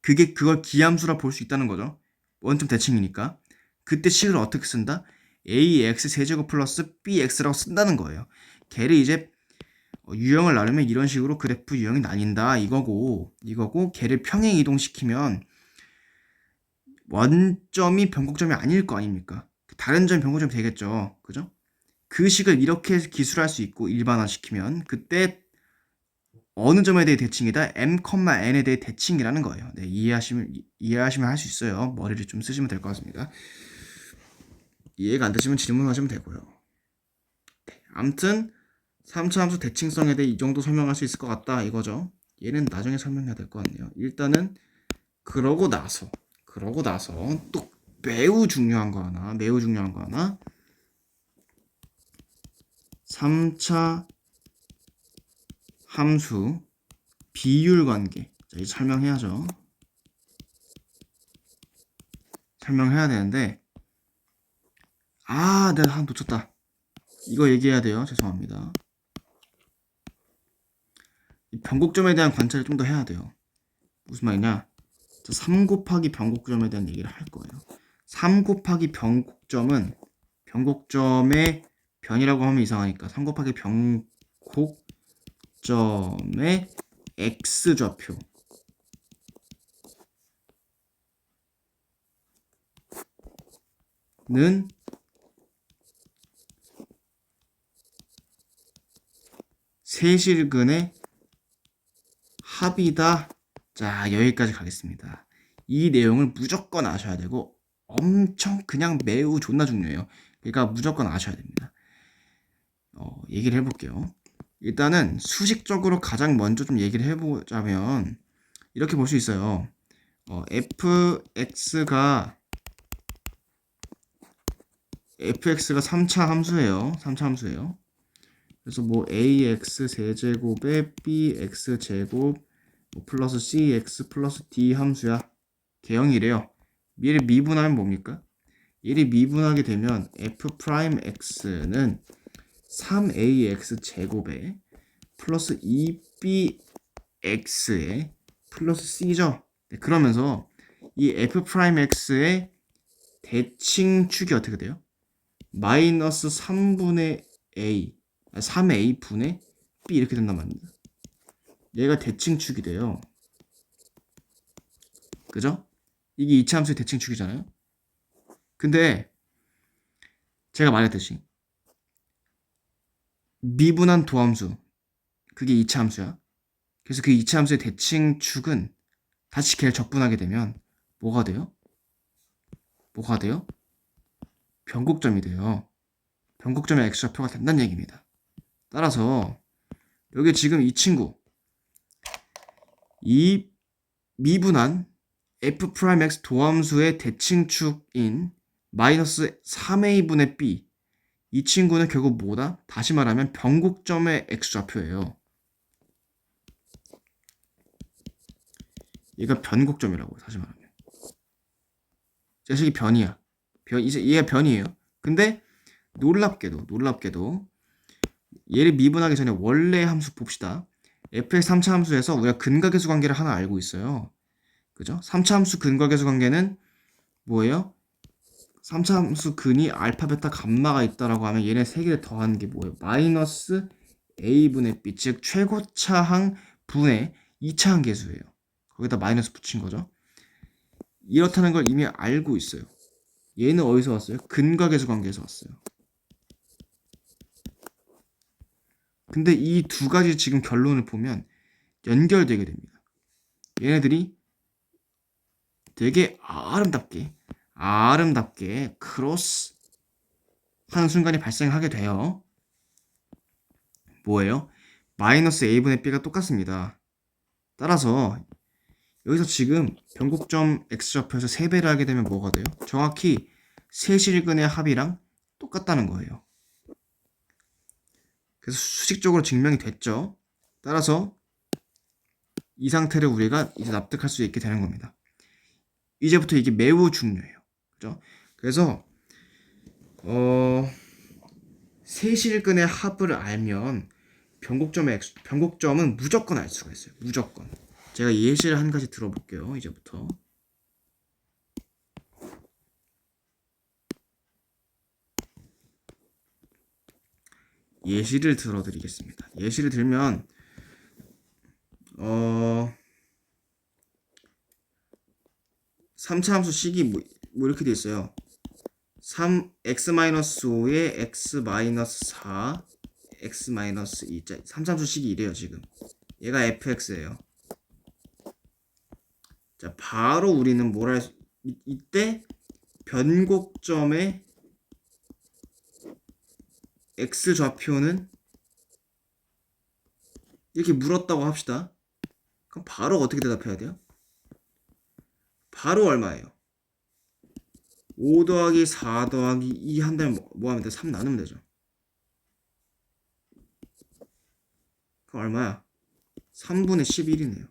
그걸 기함수라 볼 수 있다는 거죠. 원점 대칭이니까. 그때 식을 어떻게 쓴다? ax 세제곱 플러스 bx라고 쓴다는 거예요. 걔를 이제 유형을 나누면 이런 식으로 그래프 유형이 나뉜다 이거고 걔를 평행 이동시키면 원점이 변곡점이 아닐 거 아닙니까? 다른 점이 변곡점이 되겠죠. 그죠? 그 식을 이렇게 기술할 수 있고 일반화시키면 그때 어느 점에 대해 대칭이다? m,n에 대해 대칭이라는 거예요. 네, 이해하시면 할 수 있어요. 머리를 좀 쓰시면 될 것 같습니다. 이해가 안 되시면 질문하시면 되고요. 네, 아무튼 3차 함수 대칭성에 대해 이 정도 설명할 수 있을 것 같다 이거죠. 얘는 나중에 설명해야 될 것 같네요. 일단은 그러고 나서 또 매우 중요한 거 하나 3차 함수 비율 관계. 자, 이제 설명해야죠. 설명해야 되는데 내가 하나 놓쳤다. 이거 얘기해야 돼요. 죄송합니다. 이 변곡점에 대한 관찰을 좀 더 해야 돼요. 무슨 말이냐? 3 곱하기 변곡점에 대한 얘기를 할 거예요. 3 곱하기 변곡점은 변곡점의 변이라고 하면 이상하니까 3 곱하기 변곡점의 x좌표 는 세실근의 합이다. 자, 여기까지 가겠습니다. 이 내용을 무조건 아셔야 되고 엄청 그냥 매우 존나 중요해요. 그러니까 무조건 아셔야 됩니다. 얘기를 해볼게요. 일단은 수식적으로 가장 먼저 좀 얘기를 해보자면 이렇게 볼 수 있어요. fx가 3차 함수예요. 3차 함수예요. 그래서 뭐 ax 세제곱에 bx 제곱 플러스 cx 플러스 d 함수야. 개형이래요. 얘를 미분하면 뭡니까? 얘를 미분하게 되면 f'x는 3ax 제곱에 플러스 2bx에 플러스 c죠. 네, 그러면서 이 f'x의 대칭축이 어떻게 돼요? 마이너스 3분의 a 3a 분의 b 이렇게 된단 말입니다. 얘가 대칭축이 돼요. 그죠? 이게 이차함수의 대칭축이잖아요. 근데 제가 말했듯이 미분한 도함수 그게 이차함수야. 그래서 그 이차함수의 대칭축은 다시 걔를 적분하게 되면 뭐가 돼요? 변곡점이 돼요. 변곡점의 x좌표가 된다는 얘기입니다. 따라서 여기 지금 이 친구 이 미분한 f'x 도함수의 대칭축인 마이너스 3a분의 b 이 친구는 결국 뭐다? 다시 말하면 변곡점의 x좌표예요. 얘가 변곡점이라고요. 다시 말하면 자식이 변이야. 이제 얘가 변이에요. 근데 놀랍게도 얘를 미분하기 전에 원래 함수 봅시다. fx 3차 함수에서 우리가 근각계수 관계를 하나 알고 있어요. 그죠? 3차 함수 근각계수 관계는 뭐예요? 3차 함수 근이 알파, 베타, 감마가 있다라고 하면 얘네 세 개를 더하는 게 뭐예요? 마이너스 a분의 b, 즉 최고차항 분의 2차항 계수예요. 거기다 마이너스 붙인 거죠. 이렇다는 걸 이미 알고 있어요. 얘는 어디서 왔어요? 근각계수 관계에서 왔어요. 근데 이 두 가지 지금 결론을 보면 연결되게 됩니다. 얘네들이 되게 아름답게 크로스 하는 순간이 발생하게 돼요. 뭐예요? 마이너스 a분의 b가 똑같습니다. 따라서 여기서 지금 변곡점 x좌표에서 3배를 하게 되면 뭐가 돼요? 정확히 세실근의 합이랑 똑같다는 거예요. 그래서 수식적으로 증명이 됐죠. 따라서 이 상태를 우리가 이제 납득할 수 있게 되는 겁니다. 이제부터 이게 매우 중요해요. 그죠? 그래서 어, 세실근의 합을 알면 변곡점은 무조건 알 수가 있어요. 무조건. 제가 예시를 한 가지 들어볼게요. 이제부터. 예시를 들어드리겠습니다. 예시를 들면 3차 함수 식이 뭐 이렇게 돼 있어요. 3x-5에 x-4 x-2 3차 함수 식이 이래요. 지금 얘가 fx예요. 자, 바로 우리는 이때 변곡점의 x 좌표는 이렇게 물었다고 합시다. 그럼 바로 어떻게 대답해야 돼요? 바로 얼마예요? 5 더하기 4 더하기 2 한다면 뭐 하면 돼? 3 나누면 되죠. 그럼 얼마야? 3분의 11이네요.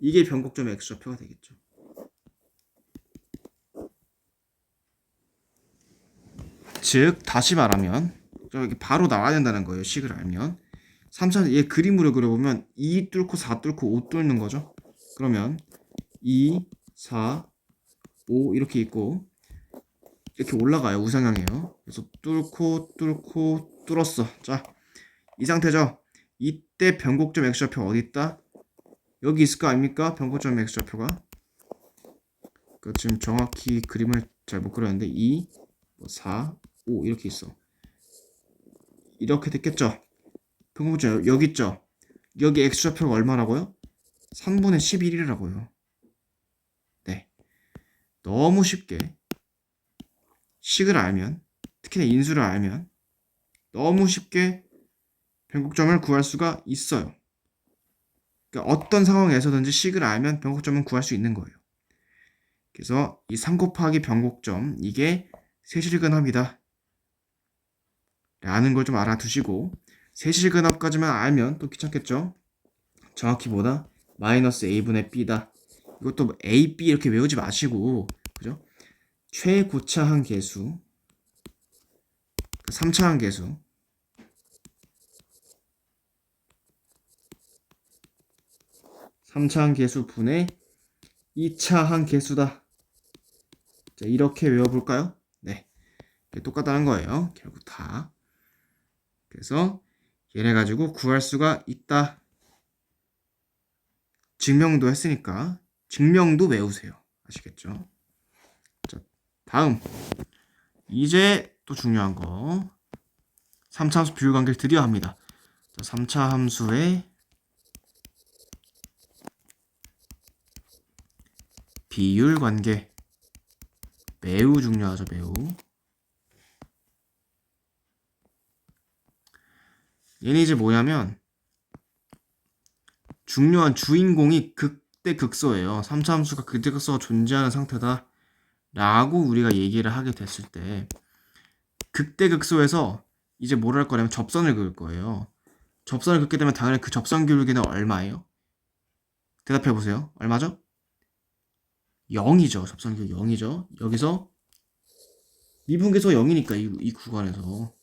이게 변곡점의 x좌표가 되겠죠. 즉 다시 말하면 여기 바로 나와야 된다는 거예요. 식을 알면 3차 얘 그림으로 그려보면 2 뚫고 4 뚫고 5 뚫는 거죠. 그러면 2, 4, 5 이렇게 있고 이렇게 올라가요. 우상향이에요. 그래서 뚫고 뚫었어. 자, 이 상태죠. 이때 변곡점 x좌표 어디 있다? 여기 있을 거 아닙니까? 변곡점 x좌표가. 그러니까 지금 정확히 그림을 잘 못 그렸는데 2, 4, 5 이렇게 있어. 이렇게 됐겠죠? 변곡점 여기 있죠? 여기 x좌표가 얼마라고요? 3분의 11이라고요. 네. 너무 쉽게 식을 알면, 특히나 인수를 알면 너무 쉽게 변곡점을 구할 수가 있어요. 그러니까 어떤 상황에서든지 식을 알면 변곡점은 구할 수 있는 거예요. 그래서 이 3 곱하기 변곡점 이게 세실근합이다 라는 걸 좀 알아두시고 세실근합까지만 알면 또 귀찮겠죠? 정확히 뭐다? 마이너스 a분의 b다. 이것도 a, b 이렇게 외우지 마시고 그죠? 최고차항 계수 3차항 계수 3차항 계수 분의 2차항 계수다. 자, 이렇게 외워볼까요? 네. 똑같다는 거예요. 결국 다. 그래서 얘네 가지고 구할 수가 있다. 증명도 했으니까 증명도 외우세요. 아시겠죠? 자, 다음. 이제 또 중요한 거. 3차 함수 비율 관계를 드디어 합니다. 자, 3차 함수의 비율 관계. 매우 중요하죠, 매우. 얘는 이제 뭐냐면 중요한 주인공이 극대극소예요. 3차 함수가 극대극소가 존재하는 상태다 라고 우리가 얘기를 하게 됐을 때 극대극소에서 이제 뭘 할 거냐면 접선을 그을 거예요. 접선을 긋게 되면 당연히 그 접선 기울기는 얼마예요? 대답해 보세요. 얼마죠? 0이죠. 접선 기울기 0이죠. 여기서 미분계수가 0이니까 이 구간에서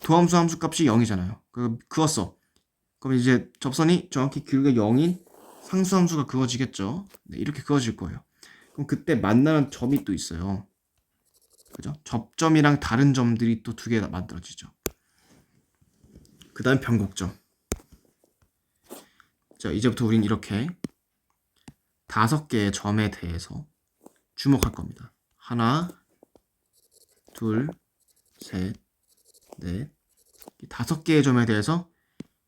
도함수 함수 값이 0이잖아요. 그었어. 그럼 이제 접선이 정확히 기울기가 0인 상수함수가 그어지겠죠. 네, 이렇게 그어질 거예요. 그럼 그때 만나는 점이 또 있어요. 그죠? 접점이랑 다른 점들이 또 두 개 만들어지죠. 그 다음 변곡점. 자, 이제부터 우린 이렇게 5개의 점에 대해서 주목할 겁니다. 하나, 둘, 셋, 넷. 5개의 점에 대해서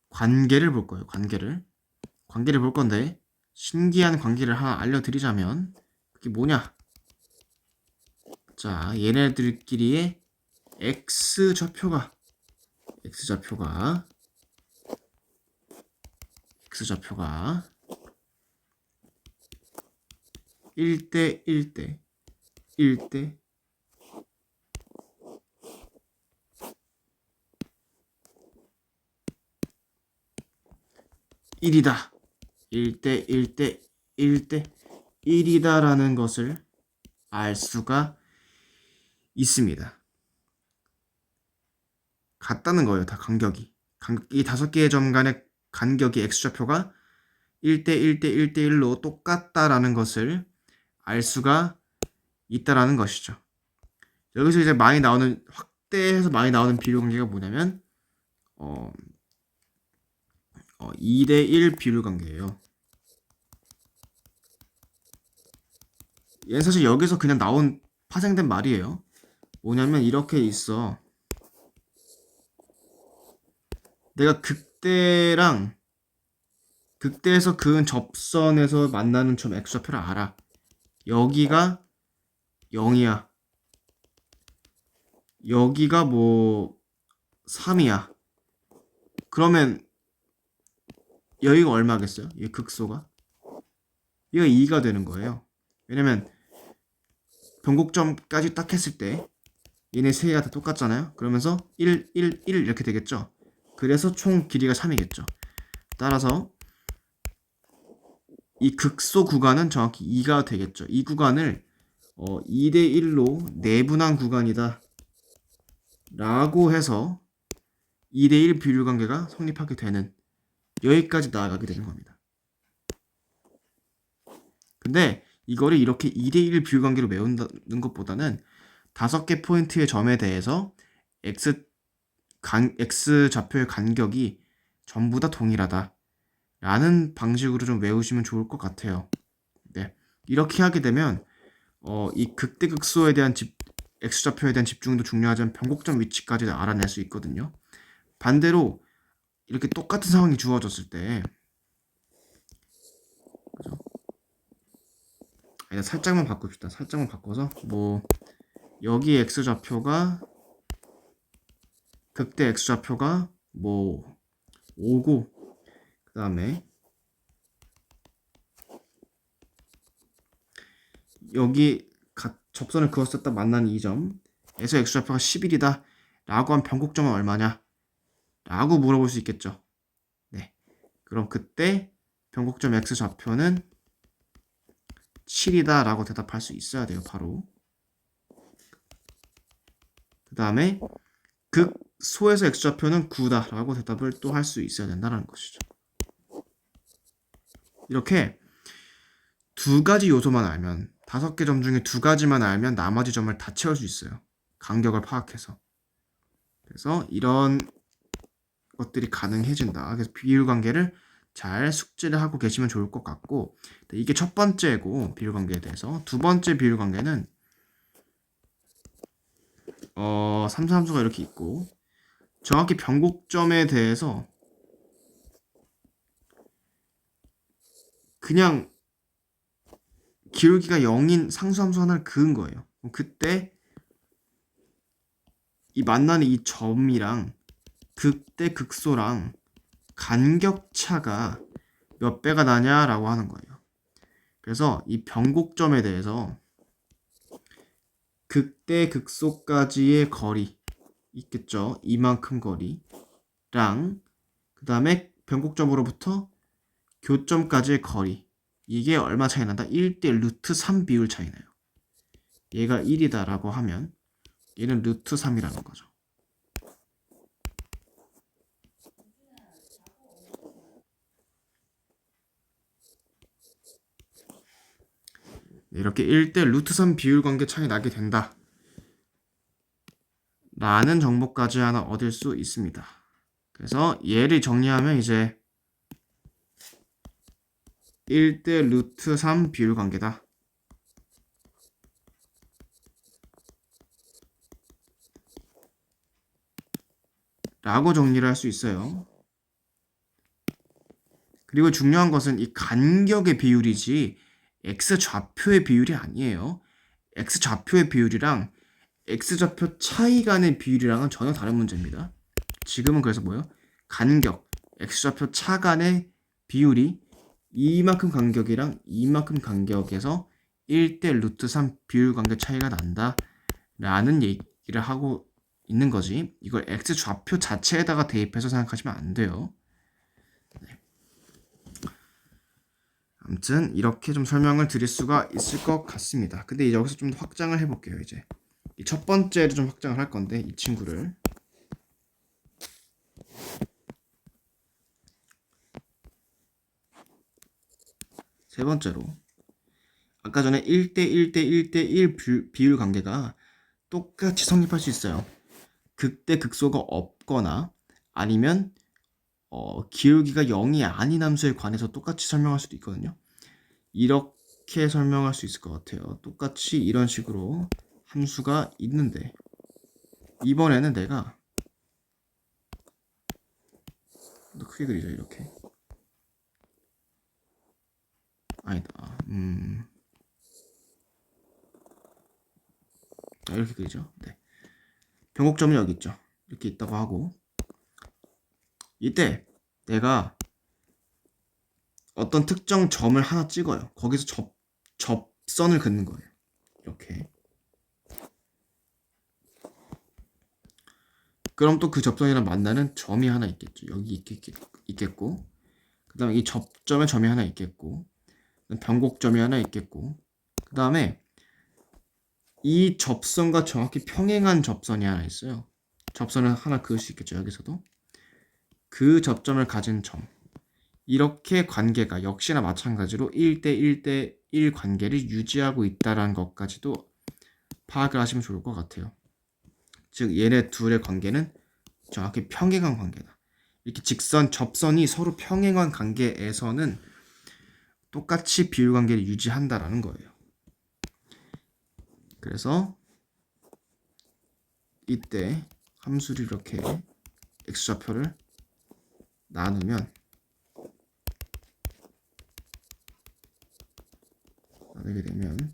관계를 볼 거예요. 관계를 볼 건데 신기한 관계를 하나 알려드리자면 그게 뭐냐? 자, 얘네들끼리의 x좌표가 1대 1대 1대 1이다. 1대 1대 1대 1이다라는 것을 알 수가 있습니다. 같다는 거예요. 다 간격이. 이 5개의 점 간의 간격이 x좌표가 1대 1대 1대 1로 똑같다라는 것을 알 수가 있다라는 것이죠. 여기서 이제 많이 나오는 확대해서 많이 나오는 비율 관계가 뭐냐면 2대 1 비율 관계예요. 얘는 사실 여기서 그냥 나온 파생된 말이에요. 뭐냐면 이렇게 있어. 내가 극대에서 그은 접선에서 만나는 점 x좌표를 알아. 여기가 0이야. 여기가 뭐 3이야. 그러면 여기가 얼마겠어요? 이 극소가? 이거 2가 되는 거예요. 왜냐면 변곡점까지 딱 했을 때 얘네 세 개가 다 똑같잖아요. 그러면서 1, 1, 1 이렇게 되겠죠. 그래서 총 길이가 3이겠죠. 따라서 이 극소 구간은 정확히 2가 되겠죠. 이 구간을 2대 1로 내분한 구간이다 라고 해서 2대 1 비율 관계가 성립하게 되는, 여기까지 나아가게 되는 겁니다. 근데 이거를 이렇게 2대 1 비율 관계로 메운다는 것보다는 5개 포인트의 점에 대해서 x 좌표의 간격이 전부 다 동일하다 라는 방식으로 좀 외우시면 좋을 것 같아요. 네. 이렇게 하게 되면 이 극대극소에 대한 x좌표에 대한 집중도 중요하지만 변곡점 위치까지 알아낼 수 있거든요. 반대로 이렇게 똑같은 상황이 주어졌을 때, 그죠? 아니, 살짝만 바꿉시다. 살짝만 바꿔서 뭐 여기 x좌표가 극대 x좌표가 뭐 5고, 그 다음에 여기 접선을 그었을 때 만나는 이 점에서 x좌표가 11이다 라고 한 변곡점은 얼마냐 라고 물어볼 수 있겠죠. 네, 그럼 그때 변곡점 x좌표는 7이다 라고 대답할 수 있어야 돼요. 바로 그 다음에 극소에서 x좌표는 9다 라고 대답을 또 할 수 있어야 된다는 것이죠. 이렇게 2가지 요소만 알면, 5개 점 중에 2가지만 알면 나머지 점을 다 채울 수 있어요. 간격을 파악해서. 그래서 이런 것들이 가능해진다. 그래서 비율 관계를 잘 숙지를 하고 계시면 좋을 것 같고, 이게 첫 번째고 비율 관계에 대해서. 두 번째 비율 관계는 삼사함수가 이렇게 있고, 정확히 변곡점에 대해서 그냥 기울기가 0인 상수함수 하나를 그은 거예요. 그때 이 만나는 이 점이랑 극대 극소랑 간격차가 몇 배가 나냐라고 하는 거예요. 그래서 이 변곡점에 대해서 극대 극소까지의 거리 있겠죠. 이만큼 거리랑 그 다음에 변곡점으로부터 교점까지의 거리, 이게 얼마 차이 난다? 1대 루트 3 비율 차이 나요. 얘가 1이다 라고 하면 얘는 루트 3이라는 거죠. 이렇게 1대 루트 3 비율 관계 차이 나게 된다 라는 정보까지 하나 얻을 수 있습니다. 그래서 얘를 정리하면 이제 1대 루트 3 비율 관계다 라고 정리를 할 수 있어요. 그리고 중요한 것은 이 간격의 비율이지 x좌표의 비율이 아니에요. x좌표의 비율이랑 x좌표 차이 간의 비율이랑은 전혀 다른 문제입니다. 지금은 그래서 뭐예요? 간격, x좌표 차 간의 비율이 이만큼 간격이랑 이만큼 간격에서 1대 루트 3 비율 관계 차이가 난다 라는 얘기를 하고 있는 거지. 이걸 x좌표 자체에다가 대입해서 생각하시면 안 돼요. 네. 아무튼 이렇게 좀 설명을 드릴 수가 있을 것 같습니다. 근데 여기서 좀 확장을 해볼게요. 이제 이 첫 번째를 좀 확장을 할 건데, 이 친구를 세 번째로 아까 전에 1대 1대 1대 1 비율 관계가 똑같이 성립할 수 있어요. 극대 극소가 없거나 아니면 기울기가 0이 아닌 함수에 관해서 똑같이 설명할 수도 있거든요. 이렇게 설명할 수 있을 것 같아요. 똑같이 이런 식으로 함수가 있는데 이번에는 내가 더 크게 그리자. 이렇게 아니다. 이렇게 그리죠. 네. 변곡점이 여기 있죠. 이렇게 있다고 하고 이때 내가 어떤 특정 점을 하나 찍어요. 거기서 접선을 긋는 거예요. 이렇게. 그럼 또 그 접선이랑 만나는 점이 하나 있겠죠. 여기 있겠고 그 다음에 이 접점에 점이 하나 있겠고 변곡점이 하나 있겠고 그 다음에 이 접선과 정확히 평행한 접선이 하나 있어요. 접선을 하나 그을 수 있겠죠. 여기서도 그 접점을 가진 점, 이렇게 관계가 역시나 마찬가지로 1대 1대 1 관계를 유지하고 있다는 것까지도 파악을 하시면 좋을 것 같아요. 즉 얘네 둘의 관계는 정확히 평행한 관계다. 이렇게 직선, 접선이 서로 평행한 관계에서는 똑같이 비율 관계를 유지한다라는 거예요. 그래서 이때 함수를 이렇게 x좌표를 나누게 되면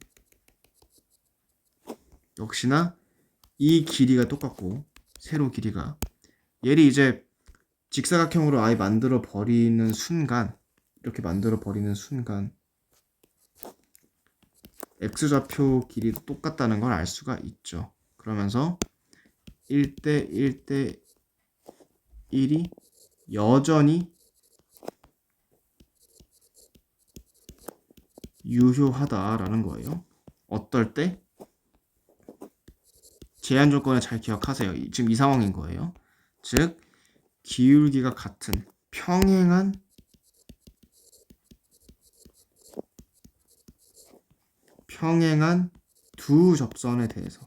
역시나 이 길이가 똑같고 세로 길이가 얘를 이제 직사각형으로 아예 만들어 버리는 순간 이렇게 만들어 버리는 순간 x좌표 길이도 똑같다는 걸 알 수가 있죠. 그러면서 1대 1대 1이 여전히 유효하다라는 거예요. 어떨 때? 제한 조건을 잘 기억하세요. 지금 이 상황인 거예요. 즉 기울기가 같은 평행한 두 접선에 대해서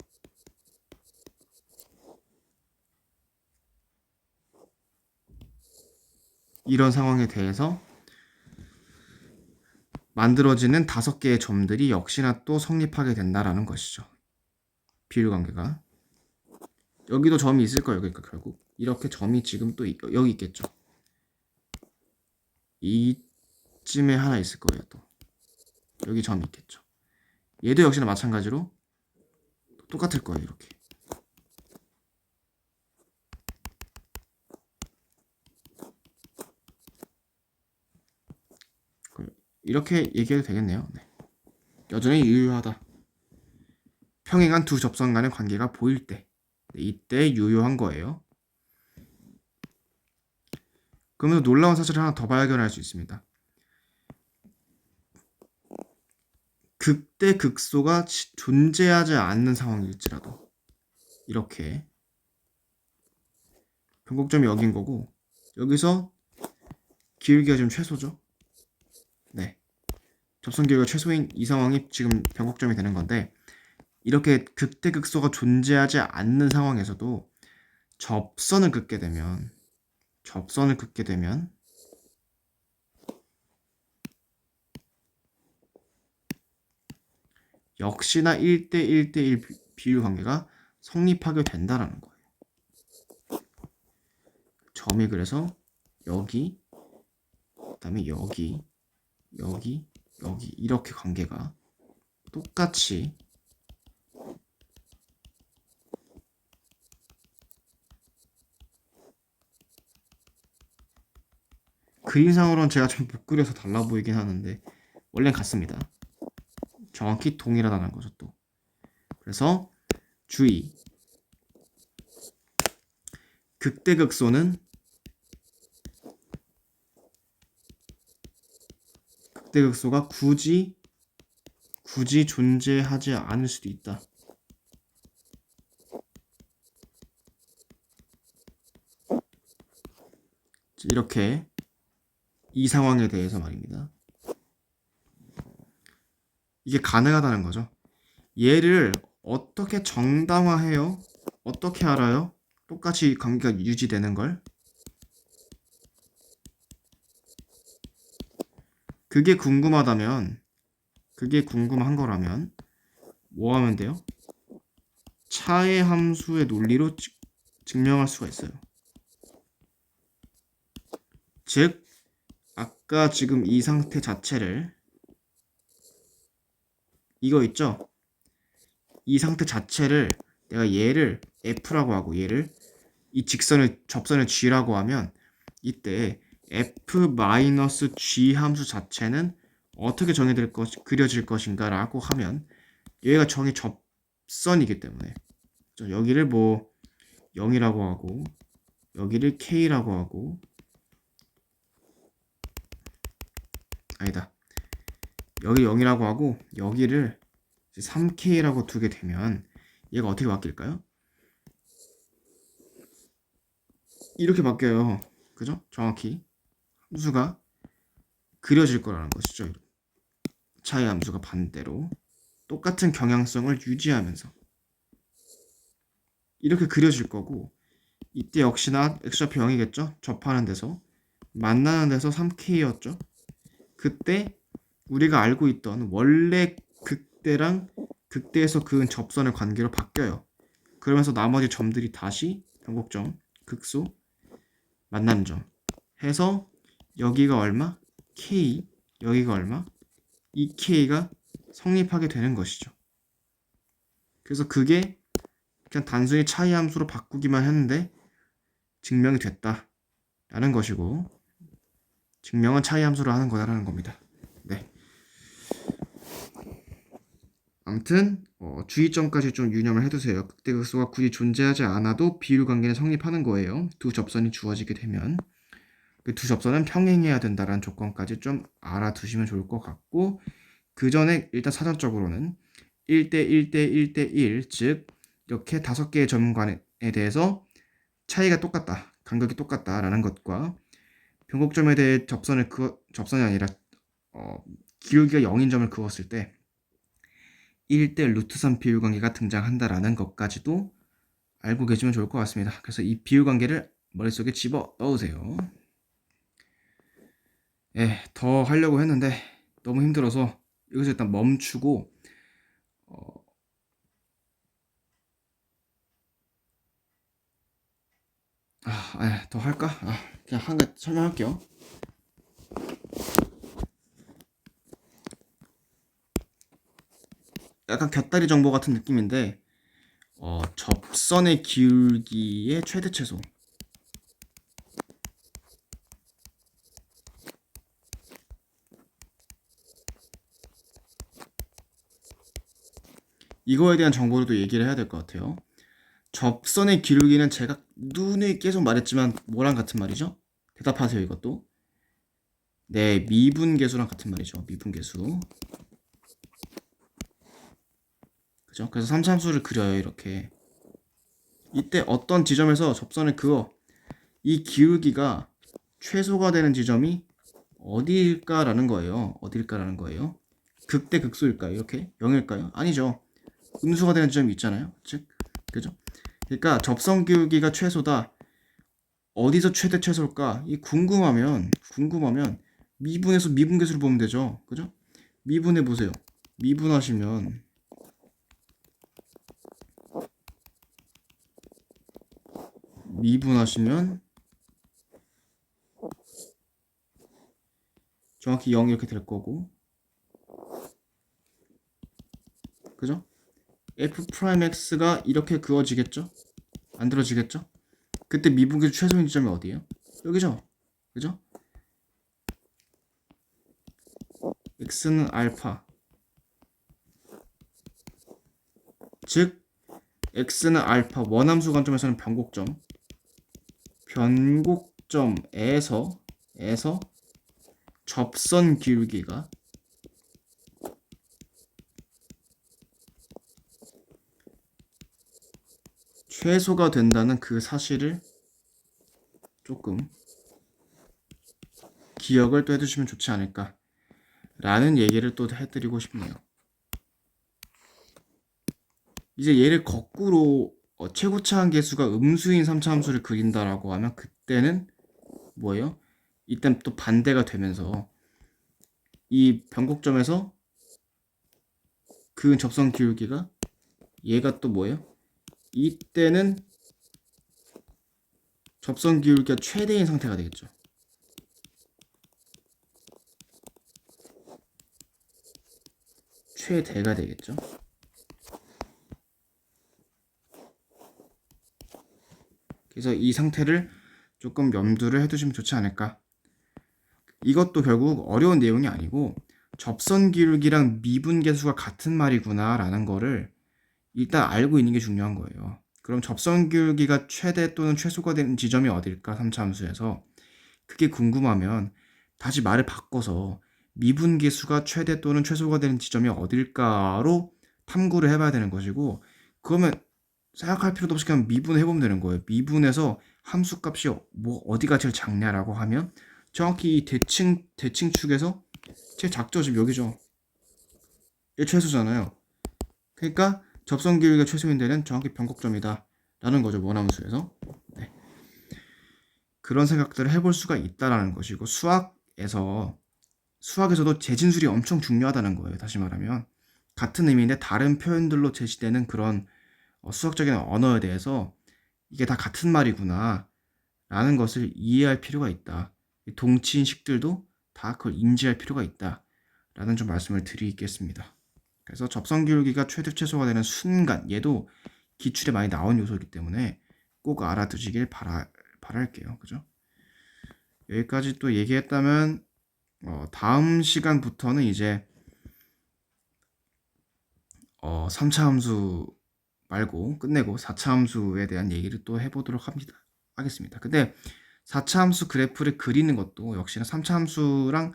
이런 상황에 대해서 만들어지는 5개의 점들이 역시나 또 성립하게 된다라는 것이죠. 비율 관계가. 여기도 점이 있을 거예요. 그러니까 결국 이렇게 점이 지금 또 여기 있겠죠. 이쯤에 하나 있을 거예요. 또 여기 점이 있겠죠. 얘도 역시나 마찬가지로 똑같을 거예요. 이렇게. 이렇게 얘기해도 되겠네요. 네. 여전히 유효하다. 평행한 두 접선 간의 관계가 보일 때 이때 유효한 거예요. 그러면 놀라운 사실을 하나 더 발견할 수 있습니다. 극대 극소가 존재하지 않는 상황일지라도 이렇게 변곡점이 여긴 거고 여기서 기울기가 지금 최소죠. 네, 접선 기울기가 최소인 이 상황이 지금 변곡점이 되는 건데 이렇게 극대 극소가 존재하지 않는 상황에서도 접선을 긋게 되면 역시나 1대 1대 1 비율 관계가 성립하게 된다라는 거예요. 점이 그래서 여기, 그다음에 여기 이렇게 관계가 똑같이 그림상으로는 제가 좀 못 그려서 달라 보이긴 하는데 원래는 같습니다. 정확히 동일하다는 거죠 또. 그래서 주의. 극대극소는 극대극소가 굳이 존재하지 않을 수도 있다. 이렇게 이 상황에 대해서 말입니다. 이게 가능하다는 거죠. 얘를 어떻게 정당화해요? 어떻게 알아요? 똑같이 관계가 유지되는 걸? 그게 궁금하다면, 그게 궁금한 거라면 뭐 하면 돼요? 차의 함수의 논리로 증명할 수가 있어요. 즉, 아까 지금 이 상태 자체를, 이거 있죠? 이 상태 자체를 내가 얘를 F라고 하고 얘를 이 접선을 G라고 하면 이때 F-G 함수 자체는 어떻게 그려질 것인가 라고 하면 얘가 정의 접선이기 때문에 여기를 뭐 0이라고 하고 여기를 K라고 하고 아니다. 여기 0이라고 하고 여기를 3K라고 두게 되면 얘가 어떻게 바뀔까요? 이렇게 바뀌어요. 그죠? 정확히 함수가 그려질 거라는 것이죠. 차이 함수가 반대로 똑같은 경향성을 유지하면서 이렇게 그려질 거고 이때 역시나 x좌표 0이겠죠? 접하는 데서 만나는 데서 3K였죠? 그때 우리가 알고 있던 원래 극대랑 극대에서 그은 접선의 관계로 바뀌어요. 그러면서 나머지 점들이 다시 변곡점, 극소, 만나는 점 해서 여기가 얼마? K, 여기가 얼마? 이 K가 성립하게 되는 것이죠. 그래서 그게 그냥 단순히 차이 함수로 바꾸기만 했는데 증명이 됐다 라는 것이고 증명은 차이 함수로 하는 거다라는 겁니다. 네. 아무튼 주의점까지 좀 유념을 해두세요. 극대극소가 굳이 존재하지 않아도 비율 관계는 성립하는 거예요. 두 접선이 주어지게 되면 그 두 접선은 평행해야 된다라는 조건까지 좀 알아두시면 좋을 것 같고 그 전에 일단 사전적으로는 1대 1대 1대 1, 즉 이렇게 5개의 점관에 대해서 차이가 똑같다, 간격이 똑같다라는 것과 변곡점에 대해 접선이 아니라 기울기가 0인 점을 그었을 때 1대 루트 3 비율 관계가 등장한다라는 것까지도 알고 계시면 좋을 것 같습니다. 그래서 이 비율 관계를 머릿속에 집어 넣으세요. 예, 더 하려고 했는데 너무 힘들어서 여기서 일단 멈추고 더 할까? 그냥 한 개 설명할게요. 약간 곁다리 정보 같은 느낌인데 접선의 기울기의 최대 최소 이거에 대한 정보를 또 얘기를 해야 될 것 같아요. 접선의 기울기는 제가 눈에 계속 말했지만 뭐랑 같은 말이죠? 대답하세요. 이것도 네, 미분계수랑 같은 말이죠. 미분계수. 그죠? 그래서 삼차함수를 그려요. 이렇게 이때 어떤 지점에서 접선을 그어 이 기울기가 최소가 되는 지점이 어디일까라는 거예요. 어디일까라는 거예요. 극대 극소일까요? 이렇게 0일까요? 아니죠. 음수가 되는 지점이 있잖아요. 즉, 그죠? 그러니까 접선 기울기가 최소다. 어디서 최대 최소일까? 이 궁금하면 미분에서 미분계수를 보면 되죠. 그죠? 미분해 보세요. 미분하시면 정확히 0 이렇게 될 거고. 그죠? f'x가 이렇게 그어지겠죠? 만들어지겠죠? 그때 미분계수 최소인 지점이 어디예요? 여기죠? 그죠? x는 알파 즉 x는 알파 원함수 관점에서는 변곡점에서 접선 기울기가 최소가 된다는 그 사실을 조금 기억을 또 해두시면 좋지 않을까 라는 얘기를 또 해드리고 싶네요. 이제 얘를 거꾸로 최고차항 계수가 음수인 3차 함수를 그린다라고 하면 그때는 뭐예요? 일단 또 반대가 되면서 이 변곡점에서 그 접선 기울기가 얘가 또 뭐예요? 이때는 접선 기울기가 최대인 상태가 되겠죠. 최대가 되겠죠. 그래서 이 상태를 조금 염두를 해두시면 좋지 않을까. 이것도 결국 어려운 내용이 아니고 접선 기울기랑 미분 계수가 같은 말이구나 라는 거를 일단 알고 있는 게 중요한 거예요. 그럼 접선 기울기가 최대 또는 최소가 되는 지점이 어딜까? 3차 함수에서. 그게 궁금하면 다시 말을 바꿔서 미분 계수가 최대 또는 최소가 되는 지점이 어딜까로 탐구를 해봐야 되는 것이고, 그러면 생각할 필요도 없이 그냥 미분해보면 되는 거예요. 미분해서 함수 값이 뭐 어디가 제일 작냐라고 하면 정확히 이 대칭축에서 제일 작죠. 지금 여기죠. 얘 최소잖아요. 그러니까 접선 기울기가 최소인 데는 정확히 변곡점이다 라는 거죠. 원함수에서. 네. 그런 생각들을 해볼 수가 있다라는 것이고, 수학에서도 재진술이 엄청 중요하다는 거예요. 다시 말하면 같은 의미인데 다른 표현들로 제시되는 그런 수학적인 언어에 대해서 이게 다 같은 말이구나 라는 것을 이해할 필요가 있다. 동치인식들도 다 그걸 인지할 필요가 있다 라는 좀 말씀을 드리겠습니다. 그래서 접선 기울기가 최대 최소가 되는 순간, 얘도 기출에 많이 나온 요소이기 때문에 꼭 알아두시길 바랄게요. 그죠? 여기까지 또 얘기했다면 다음 시간부터는 이제 3차 함수 말고 끝내고 4차 함수에 대한 얘기를 또 해보도록 하겠습니다. 근데 4차 함수 그래프를 그리는 것도 역시나 3차 함수랑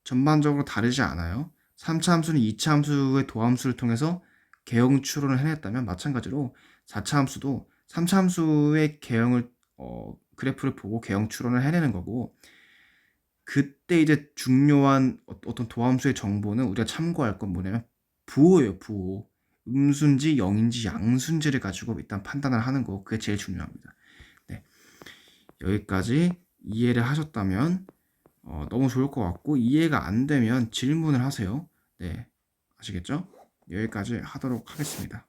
전반적으로 다르지 않아요. 3차 함수는 2차 함수의 도함수를 통해서 개형 추론을 해냈다면 마찬가지로 4차 함수도 3차 함수의 그래프를 보고 개형 추론을 해내는 거고, 그때 이제 중요한 어떤 도함수의 정보는 우리가 참고할 건 뭐냐면 부호예요. 부호. 음수인지 영인지 양수인지를 가지고 일단 판단을 하는 거, 그게 제일 중요합니다. 네. 여기까지 이해를 하셨다면 너무 좋을 것 같고, 이해가 안 되면 질문을 하세요. 네. 아시겠죠? 여기까지 하도록 하겠습니다.